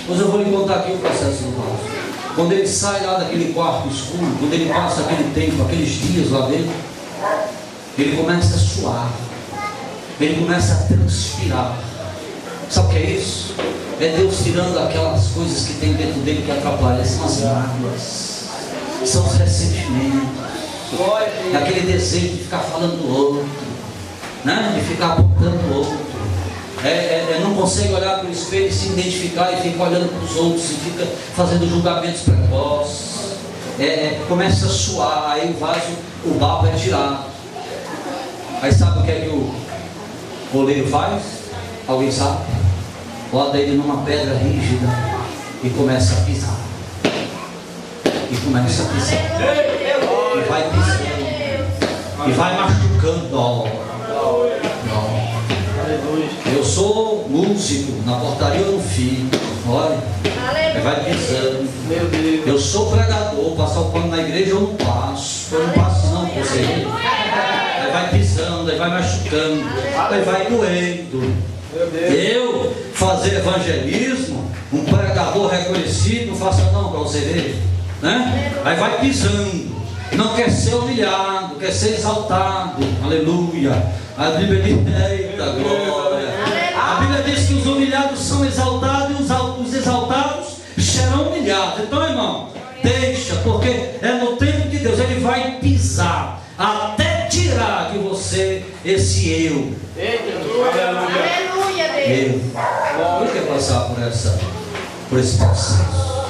Pois eu vou lhe contar aqui o processo do Paulo. Quando ele sai lá daquele quarto escuro, quando ele passa aquele tempo, aqueles dias lá dentro, ele começa a suar, ele começa a transpirar. Sabe o que é isso? É Deus tirando aquelas coisas que tem dentro dele que atrapalham. São as mágoas, são os ressentimentos, é aquele desejo de ficar falando do outro, né? De ficar apontando o outro. Não consegue olhar para o espelho e se identificar, e fica olhando para os outros e fica fazendo julgamentos precoces. Começa a suar, aí o barro é tirado. Aí sabe o que é que o goleiro faz? Alguém sabe? Bota ele numa pedra rígida e começa a pisar. E começa a pisar. E vai pisando. E vai machucando. Eu sou músico, na portaria eu não fico. Olha, aí vai pisando. Eu sou pregador, passar o pano na igreja eu não passo. Eu não passo não com você. Aí vai pisando, aí vai machucando, aí vai doendo. Eu fazer evangelismo, um pregador reconhecido, não faça não para você ver, né? Aí vai pisando, não quer ser humilhado, quer ser exaltado, aleluia. A Bíblia diz, eita glória. A Bíblia diz que os humilhados são exaltados e os exaltados serão humilhados. Então, irmão, deixa, porque é no tempo de Deus, Ele vai pisar até tirar de você esse eu. Aleluia, Deus. Eu quero passar por esse processo.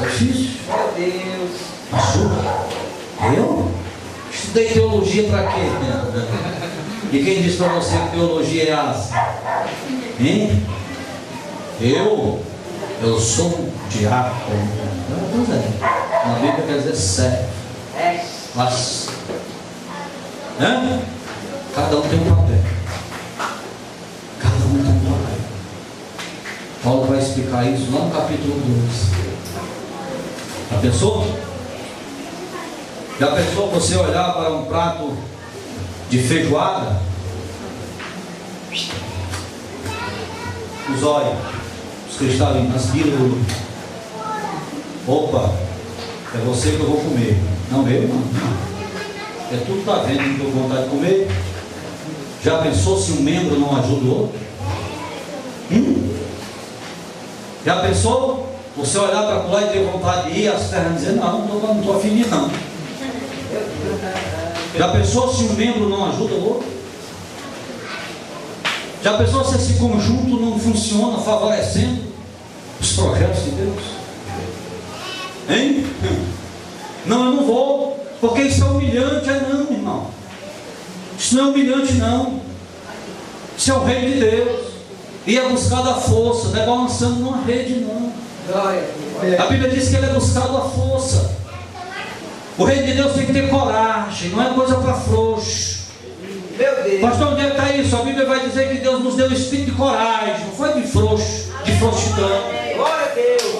É difícil? Meu Deus. Machuca? Eu? Estudei teologia para quê? E quem disse para você que teologia é asa? Hein? Eu sou um diácono. Na Bíblia quer dizer servo. Mas, cada um tem um papel. Cada um tem um papel. Paulo vai explicar isso lá no capítulo 2. Já pensou? Já pensou você olhar para um prato de feijoada? Os olhos, os cristalinhos, as pílulas. Opa, é você que eu vou comer. Não eu, não. É tudo está vendo que eu tenho vontade de comer. Já pensou se um membro não ajuda o outro? Já pensou? Você olhar para lá e ter vontade de ir, as pernas dizer, não estou afim de ir não. Já pensou se um membro não ajuda o outro? Já pensou se esse conjunto não funciona favorecendo os projetos de Deus? Hein? Não, eu não vou, porque isso é humilhante. Não, irmão. Isso não é humilhante, não. Isso é o reino de Deus. E é buscado a força, não é balançando numa rede, não. A Bíblia diz que ele é buscado a força. O reino de Deus tem que ter coragem, não é coisa para frouxo. Meu Deus. Pastor, onde é que está isso? A Bíblia vai dizer que Deus nos deu o espírito de coragem, não foi de frouxo, de frouxidão. Glória a Deus.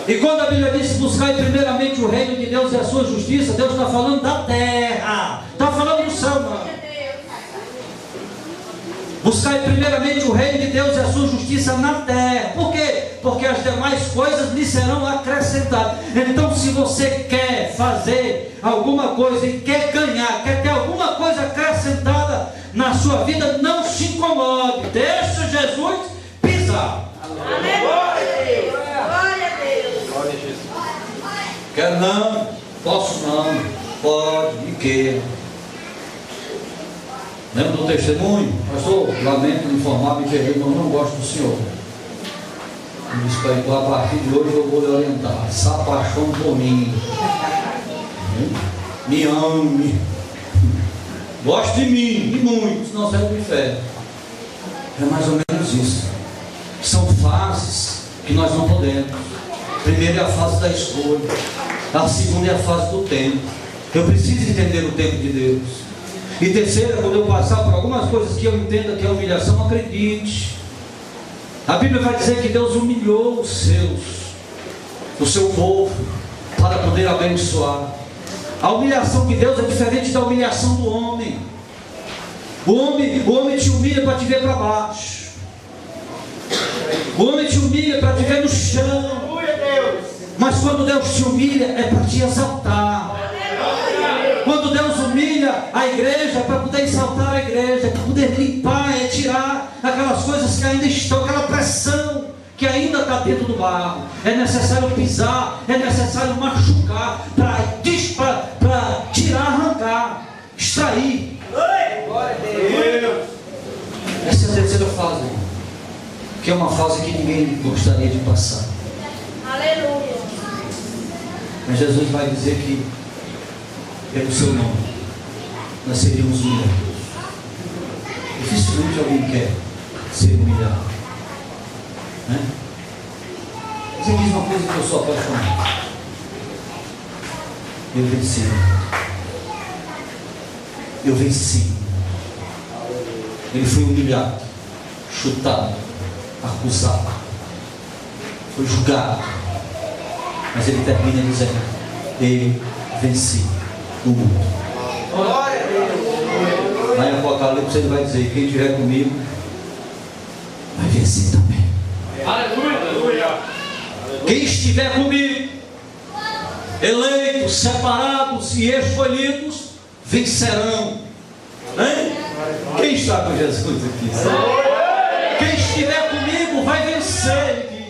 E quando a Bíblia diz buscar primeiramente o reino de Deus e a sua justiça, Deus está falando da terra, está falando do céu, não. Buscar primeiramente o reino de Deus e a sua justiça na terra. Por quê? Porque as demais coisas lhe serão acrescentadas. Então, se você quer fazer alguma coisa e quer ganhar, quer ter alguma coisa acrescentada na sua vida, não se incomode. Deixa Jesus pisar. Glória a Deus. Glória a Deus. Glória a Jesus. Quero não, posso não, pode e queira. Lembra do testemunho? Pastor, lamento informar, me perdi, mas não gosto do senhor. Ele disse para ele, a partir de hoje eu vou lhe orientar. Se apaixone por mim. Me ame. Goste de mim, e muito, senão sai do inferno. É mais ou menos isso. São fases que nós não podemos. Primeiro é a fase da escolha. A segunda é a fase do tempo. Eu preciso entender o tempo de Deus. E terceira, quando eu passar por algumas coisas que eu entenda que é humilhação, acredite. A Bíblia vai dizer que Deus humilhou o seu povo, para poder abençoar. A humilhação de Deus é diferente da humilhação do homem. O homem te humilha para te ver para baixo. O homem te humilha para te ver no chão. Mas quando Deus te humilha, é para te exaltar. Quando Deus humilha a igreja, é para poder exaltar a igreja, é para poder limpar, é tirar aquelas coisas que ainda estão, aquela pressão que ainda está dentro do barro. É necessário pisar, é necessário machucar, para tirar, arrancar, extrair. Glória a Deus. Essa é a terceira fase, que é uma fase que ninguém gostaria de passar. Aleluia. Mas Jesus vai dizer que pelo seu nome nós seríamos humilhados. Dificilmente alguém quer ser humilhado, né? Você diz uma coisa que eu sou apaixonado. Eu venci. Eu venci. Ele foi humilhado, chutado, acusado, foi julgado, mas ele termina dizendo: eu venci o mundo. Glória a Deus. Lá em Apocalipse ele vai dizer: quem estiver comigo vai vencer também. Aleluia. Quem estiver comigo, eleitos, separados e escolhidos, vencerão. Hein? Quem está com Jesus aqui? Quem estiver comigo vai vencer.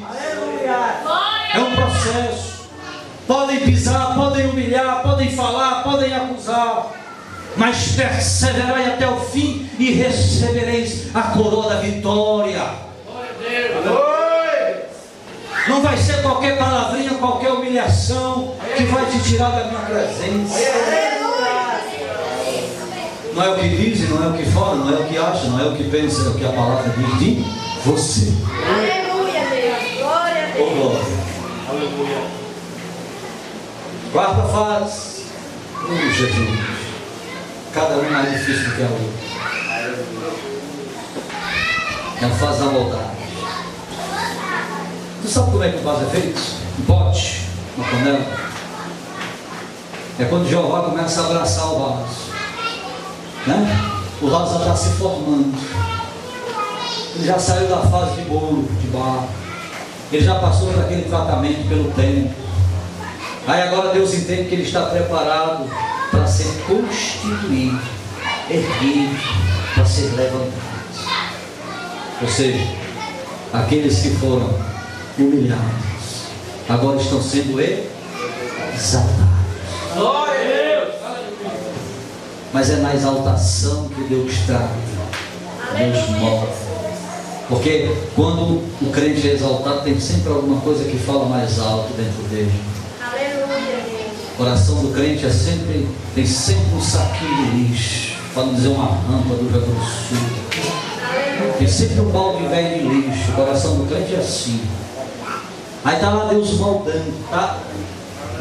É um processo. Podem pisar, podem humilhar, podem falar, podem acusar, mas perseverai até o fim e recebereis a coroa da vitória. Não vai ser qualquer palavrinha, qualquer humilhação que vai te tirar da minha presença. Não é o que dizem, não é o que falam, não é o que acham, não é o que pensam, é o que a palavra diz de você. Aleluia, Deus. Glória a Oh, Deus. glória. Aleluia. Quarta fase. Jesus. Cada um mais difícil do que a outra. É a fase da maldade. Tu sabe como é que o vaso é feito? Um pote, uma panela. É quando Jeová começa a abraçar o vaso, né? O vaso já está se formando. Ele já saiu da fase de bolo, de barro. Ele já passou por aquele tratamento pelo tempo. Aí agora Deus entende que ele está preparado para ser constituído, erguido, para ser levantado. Ou seja, aqueles que foram humilhados agora estão sendo exaltados. Glória a Deus. Mas é na exaltação que Deus trata, Deus move. Porque quando o crente é exaltado, tem sempre alguma coisa que fala mais alto dentro dele. Aleluia, Deus. O coração do crente tem sempre um saquinho de lixo, para não dizer uma rampa do Rio Grande do Sul. Tem sempre um balde velho de lixo. O coração do crente é assim. Aí está lá Deus moldando, está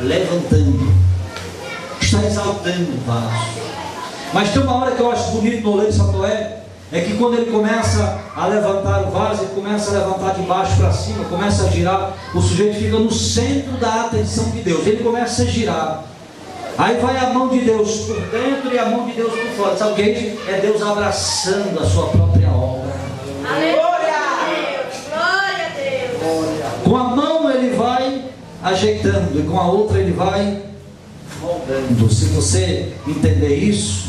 levantando, está exaltando o vaso. Mas tem uma hora que eu acho bonito no oleiro Satoé, é que quando ele começa a levantar o vaso, ele começa a levantar de baixo para cima, começa a girar, o sujeito fica no centro da atenção de Deus, ele começa a girar. Aí vai a mão de Deus por dentro e a mão de Deus por fora. Sabe o que é isso? É Deus abraçando a sua própria obra. Aleluia, Deus. Glória a Deus. Com a mão ele vai ajeitando e com a outra ele vai moldando. Se você entender isso,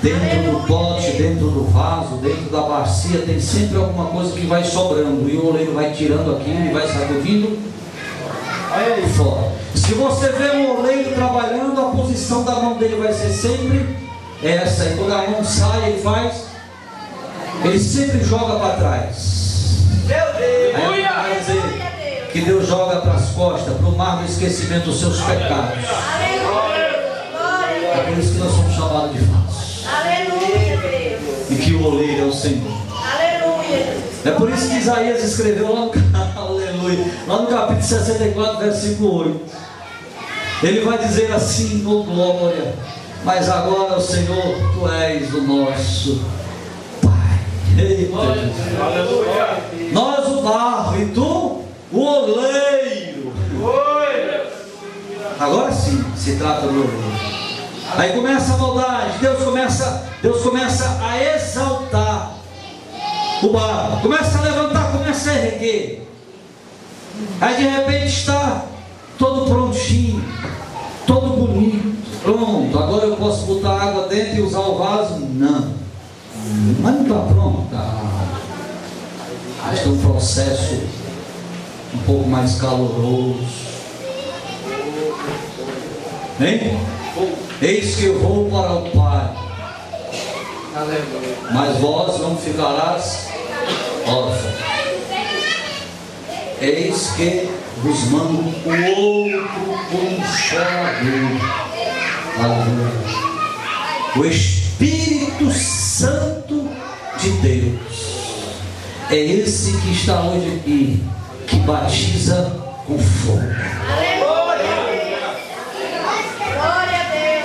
dentro do pote, dentro do vaso, dentro da bacia, tem sempre alguma coisa que vai sobrando, e o oleiro vai tirando aquilo e vai sacudindo aí fora. Se você vê um oleiro trabalhando, a posição da mão dele vai ser sempre essa, e quando a mão sai, ele sempre joga para trás. Meu Deus. Aí vai dizer que Deus joga para as costas, para o mar do esquecimento dos seus pecados. Aleluia. Glória a É por Deus. isso que nós somos chamados de vasos. Aleluia, Deus. E que o oleiro é o Senhor. Aleluia. É por isso que Isaías escreveu lá no, aleluia, lá no capítulo 64, versículo 8. Ele vai dizer assim: oh glória, mas agora, Senhor, Tu és o nosso Pai. Eita, Jesus. Aleluia. Nós o barro e Tu o oleiro. Agora sim se trata do oleiro. Aí começa a maldade, Deus começa a exaltar o barro, começa a levantar, começa a erguer. Aí de repente está todo prontinho, todo bonito, pronto. Agora eu posso botar água dentro e usar o vaso? Não, mas não está pronto. Acho que é um processo um pouco mais caloroso. Hein? Eis que eu vou para o Pai, Aleluia. mas vós não ficarás órfãos. Eis que vos mando o outro Consolador, aleluia, o Espírito Santo de Deus. É esse que está hoje aqui, que batiza com fogo. Aleluia. Glória a Deus.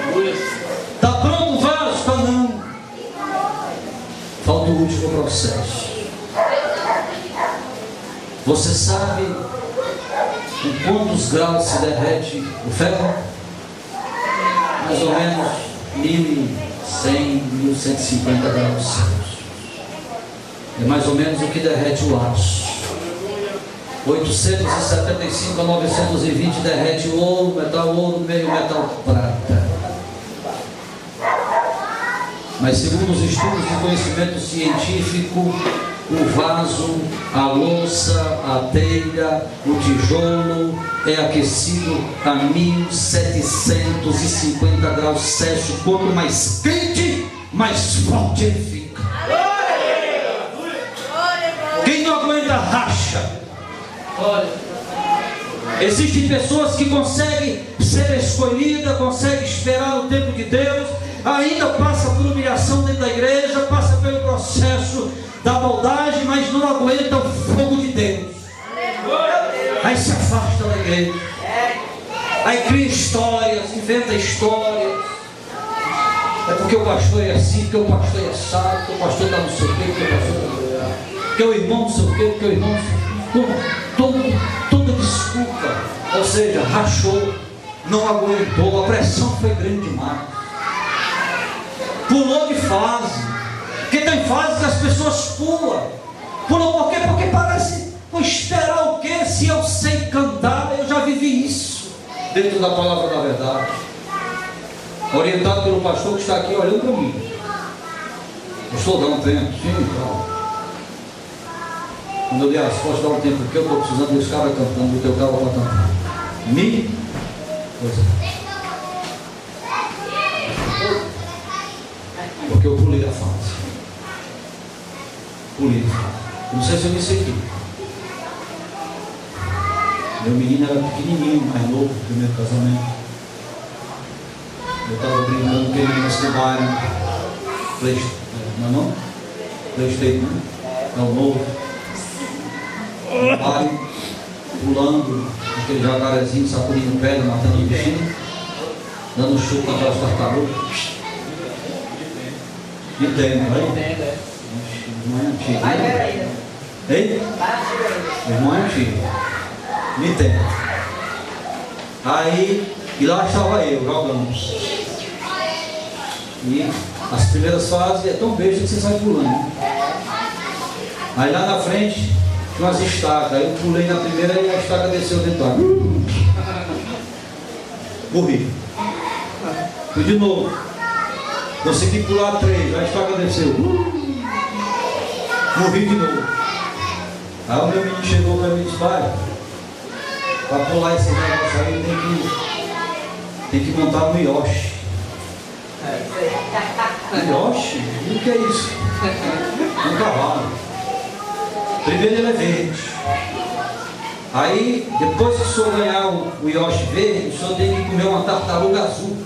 Aleluia. Está pronto o vaso? Está não. Falta o último processo. Você sabe em quantos graus se derrete o ferro? Mais ou menos 1100, 1150 graus Celsius. É mais ou menos o que derrete o aço. 875 a 920 derrete o ouro, meio metal prata. Mas segundo os estudos de conhecimento científico, o vaso, a louça, a telha, o tijolo é aquecido a 1750 graus Celsius. Quanto mais quente, mais forte ele fica. Quem não aguenta racha. Existem pessoas que conseguem ser escolhidas, conseguem esperar o tempo de Deus, ainda passa por humilhação dentro da igreja, passa pelo processo da maldade, mas não aguenta o fogo de Deus. Aí se afasta da igreja, aí cria histórias, inventa histórias. É porque o pastor é assim, porque o pastor é assado, porque o pastor está não sei o quê, porque o irmão não sei o quê, porque o irmão toda desculpa, ou seja, rachou, não aguentou, a pressão foi grande demais, pulou de fase. Porque tem fases que as pessoas pulam por quê? Porque parece, vou esperar o quê? Se eu sei cantar, eu já vivi isso dentro da palavra da verdade, orientado pelo pastor que está aqui olhando para mim. Pastor, dá um tempo, sim, então. Quando eu dei as costas, dá um tempo, porque eu estou precisando desse cara cantando, do teu cara para cantar. Porque eu pulei a fase. Pulei. Não sei se eu disse aqui. Meu menino era pequenininho, mais novo, no primeiro casamento. Eu estava brincando com ele nesse bairro. Não? PlayStation, é o novo. Pai, pulando, aquele jacarezinho, sacudindo pedra, matando o bichinho, dando chute para as tartarugas. De tempo, aí? Irmão é antigo. Né? Ei? Irmão é antigo. De tempo. Aí, e lá estava eu, jogando. E as primeiras fases é tão besta que você sai pulando. Né? Aí lá na frente, tinha umas estacas. Aí eu pulei na primeira e a estaca desceu dentro da água. Morri. Fui de novo. Consegui pular 3, a estaca desceu. Morri de novo. Aí o meu menino chegou para mim e disse: pai, para pular esse negócio aí tem que montar no Yoshi. Yoshi? O que é isso? Um cavalo. Primeiro ele é verde. Aí, depois que o senhor ganhar o Yoshi verde, o senhor tem que comer uma tartaruga azul.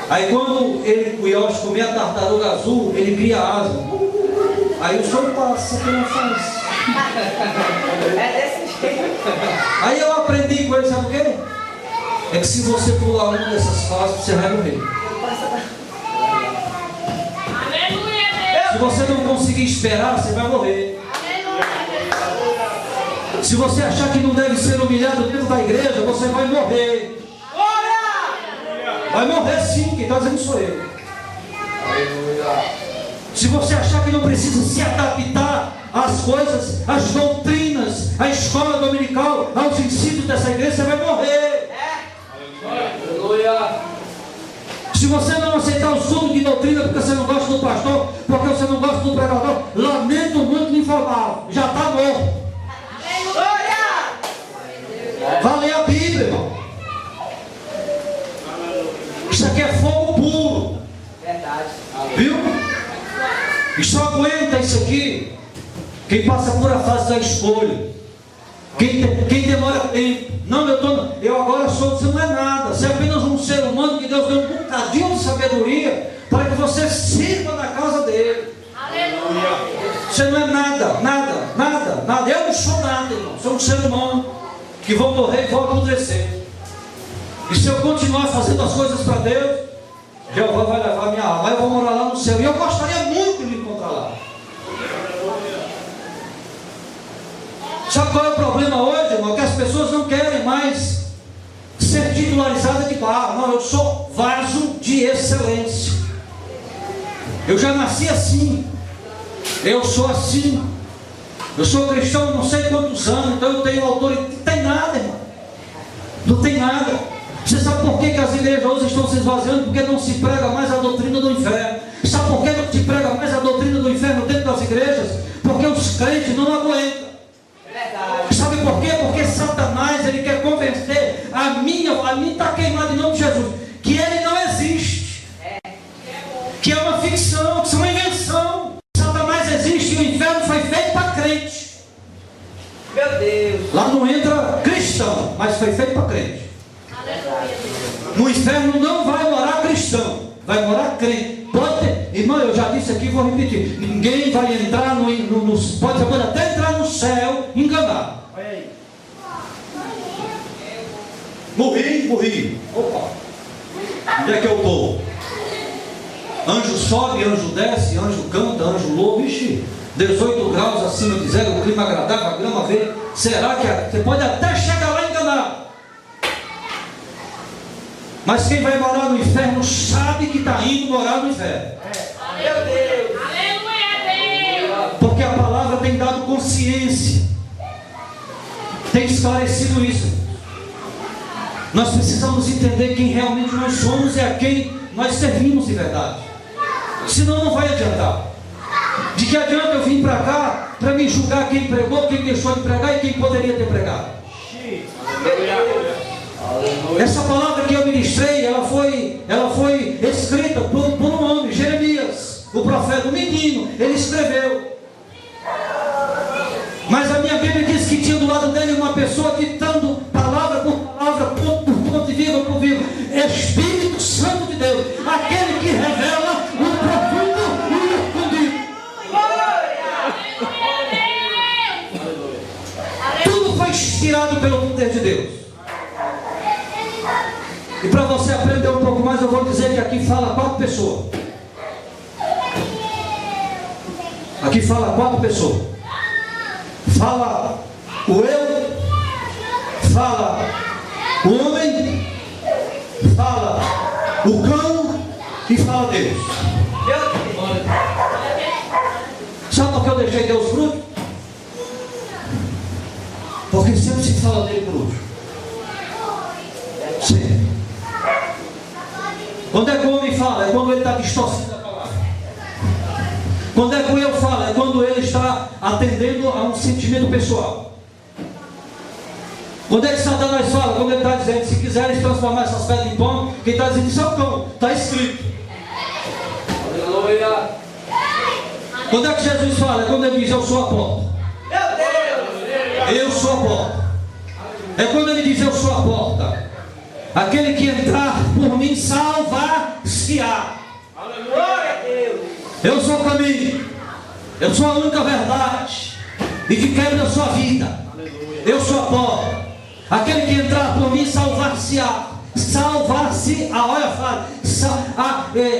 Aí quando o Yoshi comer a tartaruga azul, ele cria asa. Aí o senhor passa pela fase. É desse jeito. Aí eu aprendi com ele, sabe o quê? É que se você pular uma dessas fases, você vai morrer. Se você não conseguir esperar, você vai morrer. Se você achar que não deve ser humilhado dentro da igreja, você vai morrer. Vai morrer sim, quem está dizendo sou eu. Se você achar que não precisa se adaptar às coisas, às doutrinas, à escola dominical, aos ensinos dessa igreja, você vai morrer. Se você não aceitar o estudo de doutrina porque você não gosta do pastor, porque você não gosta do pregador, lamento muito lhe informar, já está morto. Vai ler a Bíblia, irmão. Isso aqui é fogo puro. Verdade. Viu? E só aguenta isso aqui quem passa por a fase da escolha. Quem demora tempo. Não, eu agora sou, você não é nada. Você é apenas um ser humano que Deus deu um bocadinho de sabedoria para que você sirva na casa dele. verdade, eu não sou nada, irmão. Sou um ser humano que vou morrer e vou apodrecer. E se eu continuar fazendo as coisas para Deus, Jeová vai levar minha alma. Aí eu vou morar lá no céu. E eu gostaria muito de me encontrar lá. Sabe qual é o problema hoje, irmão? Que as pessoas não querem mais ser titularizadas de barro. Não, eu sou vaso de excelência. Eu já nasci assim. Eu sou assim. Eu sou cristão não sei quantos anos, então eu tenho autoridade. Não tem nada, irmão. Não tem nada. Você sabe por que as igrejas hoje estão se esvaziando? Porque não se prega mais a doutrina do inferno. Sabe por que não se prega mais a doutrina do inferno dentro das igrejas? Porque os crentes não aguentam. Sabe por quê? Porque Satanás, ele quer convencer a mim está queimado em nome de Jesus, que ele não existe, que é uma ficção, que é uma invenção. Satanás existe e o inferno foi feito para crente. Meu Deus. Lá não entra cristão, mas foi feito para crente. No inferno não vai morar cristão, vai morar crente. Pode ter, irmão, eu já disse aqui e vou repetir: ninguém vai entrar pode até entrar no céu enganado. Morri. Opa, onde é que eu estou? Anjo sobe, anjo desce, anjo canta, anjo louva. Ixi, 18 graus acima de zero, o clima agradável, a grama verde. Será que você pode até chegar lá enganado? Mas quem vai morar no inferno sabe que está indo morar no inferno. Meu Deus. Aleluia, Deus. Porque a palavra tem dado consciência, tem esclarecido isso. Nós precisamos entender quem realmente nós somos e a quem nós servimos de verdade. Senão não vai adiantar. De que adianta eu vir para cá para me julgar quem pregou, quem deixou de pregar e quem poderia ter pregado? Essa palavra que eu ministrei, ela foi escrita por um homem, Jeremias, o profeta, o menino, ele escreveu. Mas a minha Bíblia diz que tinha do lado dele uma pessoa ditando palavra por palavra, ponto por ponto, vírgula por vírgula, Espírito Santo de Deus, aquele que revela o profundo e o escondido. Tudo foi inspirado pelo poder de Deus. E para você aprender um pouco mais, eu vou dizer que aqui fala 4 pessoas. Aqui fala 4 pessoas. Fala o eu, fala o homem, fala o cão e fala Deus. Sabe por que eu deixei Deus por último? Porque sempre se fala dele por último. Sempre. Quando é que o homem fala? É quando ele está distorcendo a palavra. Quando é que o eu fala? É quando ele está atendendo a um sentimento pessoal. Quando é que Satanás fala? Quando ele está dizendo: se quiseres transformar essas pedras em pão, quem está dizendo isso é o cão. Está escrito. Aleluia. Quando é que Jesus fala? É quando ele diz: eu sou a porta. Meu Deus. Eu sou a porta. É quando ele diz: eu sou a porta. Aquele que entrar por mim salvar-se-á. Eu sou o caminho. Eu sou a única verdade. E que quebra a sua vida. Eu sou a porta. Aquele que entrar por mim salvar-se-á. Salvar-se-á. Olha, fala.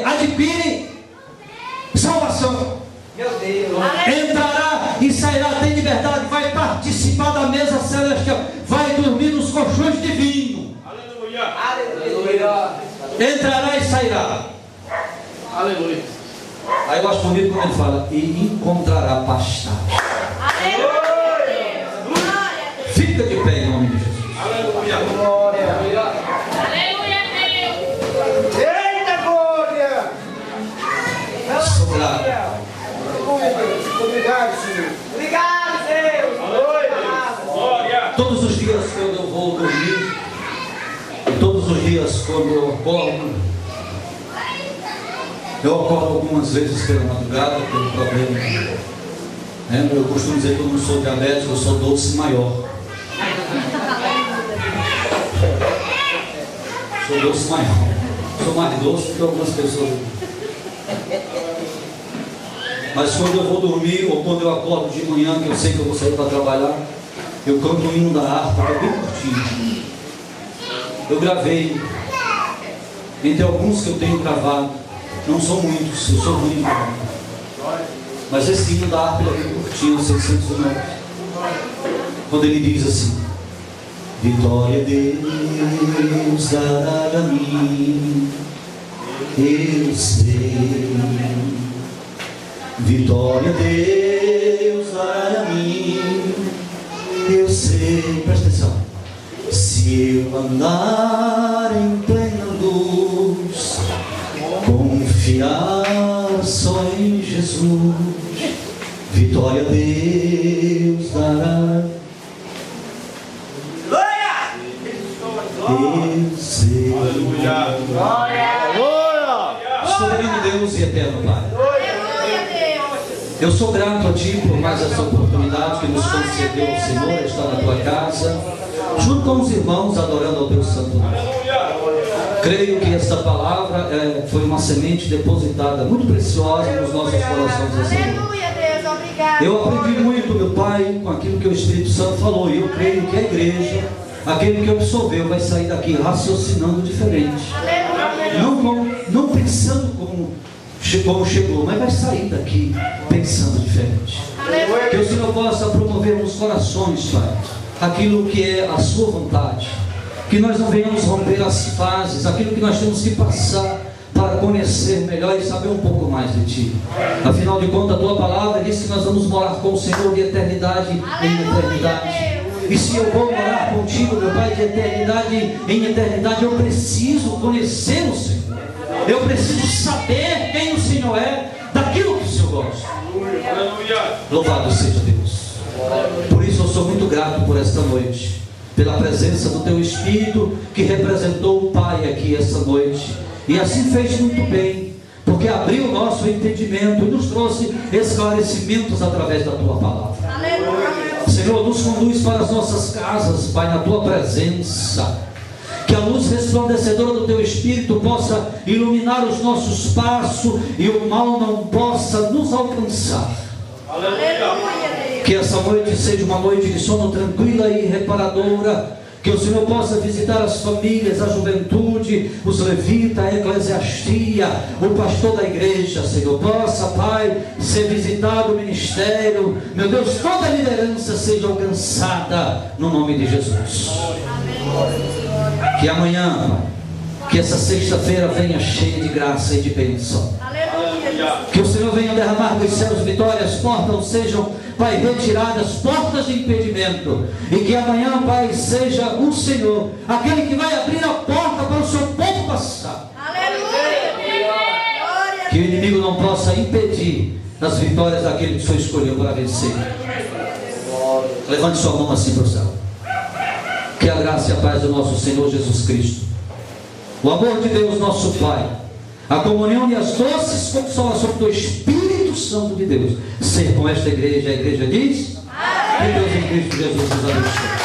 Adquire salvação. Meu Deus. Entrará e sairá, tem liberdade. Vai participar da mesa celestial. Vai dormir nos colchões divinos. Aleluia. Entrará e sairá. Aleluia. Aí eu acho bonito quando ele fala: e encontrará pastagem. Aleluia. Fica de pé em nome de Jesus. Aleluia. Glória. Aleluia, Deus. Eita glória. Sou grato. Obrigado, Senhor. Obrigado, Deus. Glória. Todos os dias quando eu vou dormir, todos os dias quando eu acordo algumas vezes pela madrugada, pelo problema. Eu costumo dizer que eu não sou diabético, eu sou doce maior. Sou doce maior. Sou mais doce do que algumas pessoas. Mas quando eu vou dormir ou quando eu acordo de manhã, que eu sei que eu vou sair para trabalhar, eu canto o hino da harpa, que é bem curtinho. Eu gravei, entre alguns que eu tenho gravado, não são muitos, eu sou ruim gravado. Mas esse hino da harpa é bem curtinho, 609. Quando ele diz assim: vitória Deus dará a mim, eu sei. Vitória Deus dará a mim, eu sei. Presta atenção. Se eu andar em plena luz, confiar só em Jesus, vitória Deus dará. Eu sei. Aleluia. Soberano Deus e eterno Pai, eu sou grato a Ti por mais essa oportunidade que nos concedeu o Senhor, estar na Tua casa, junto com os irmãos, adorando ao Teu santo nome. Creio que esta palavra foi uma semente depositada muito preciosa nos nossos corações. Aleluia, Deus, obrigado. Eu aprendi muito, meu Pai, com aquilo que o Espírito Santo falou, e eu creio que a igreja, aquele que absorveu, vai sair daqui raciocinando diferente. Não pensando como chegou, mas vai sair daqui pensando diferente. Que o Senhor possa promover nos corações, Pai, aquilo que é a sua vontade. Que nós não venhamos romper as fases, aquilo que nós temos que passar para conhecer melhor e saber um pouco mais de Ti. Afinal de contas, a Tua palavra diz que nós vamos morar com o Senhor de eternidade em eternidade. E se eu vou morar contigo, meu Pai, de eternidade em eternidade, eu preciso conhecer o Senhor. Eu preciso saber quem o Senhor é, daquilo que o Senhor gosta. Louvado seja Deus. Por isso eu sou muito grato por esta noite, pela presença do Teu Espírito, que representou o Pai aqui esta noite. E assim fez muito bem, porque abriu o nosso entendimento e nos trouxe esclarecimentos através da Tua palavra. Senhor, nos conduz para as nossas casas, Pai, na Tua presença. Que a luz resplandecedora do Teu Espírito possa iluminar os nossos passos e o mal não possa nos alcançar. Aleluia. Que essa noite seja uma noite de sono tranquila e reparadora. Que o Senhor possa visitar as famílias, a juventude, os levitas, a eclesiastia, o pastor da igreja, Senhor. Possa, Pai, ser visitado o ministério. Meu Deus, toda a liderança seja alcançada no nome de Jesus. Que amanhã, Pai, que essa sexta-feira venha cheia de graça e de bênção. Que o Senhor venha derramar dos céus vitórias, portas não sejam, Pai, retiradas, portas de impedimento. E que amanhã, Pai, seja o Senhor aquele que vai abrir a porta para o seu povo passar. Que o inimigo não possa impedir as vitórias daquele que o Senhor escolheu para vencer. Levante sua mão assim para o céu. Que a graça e a paz do nosso Senhor Jesus Cristo, o amor de Deus nosso Pai, a comunhão e as doces consolações do Espírito Santo de Deus ser com esta igreja. A igreja diz: que Deus em Cristo Jesus nos abençoe.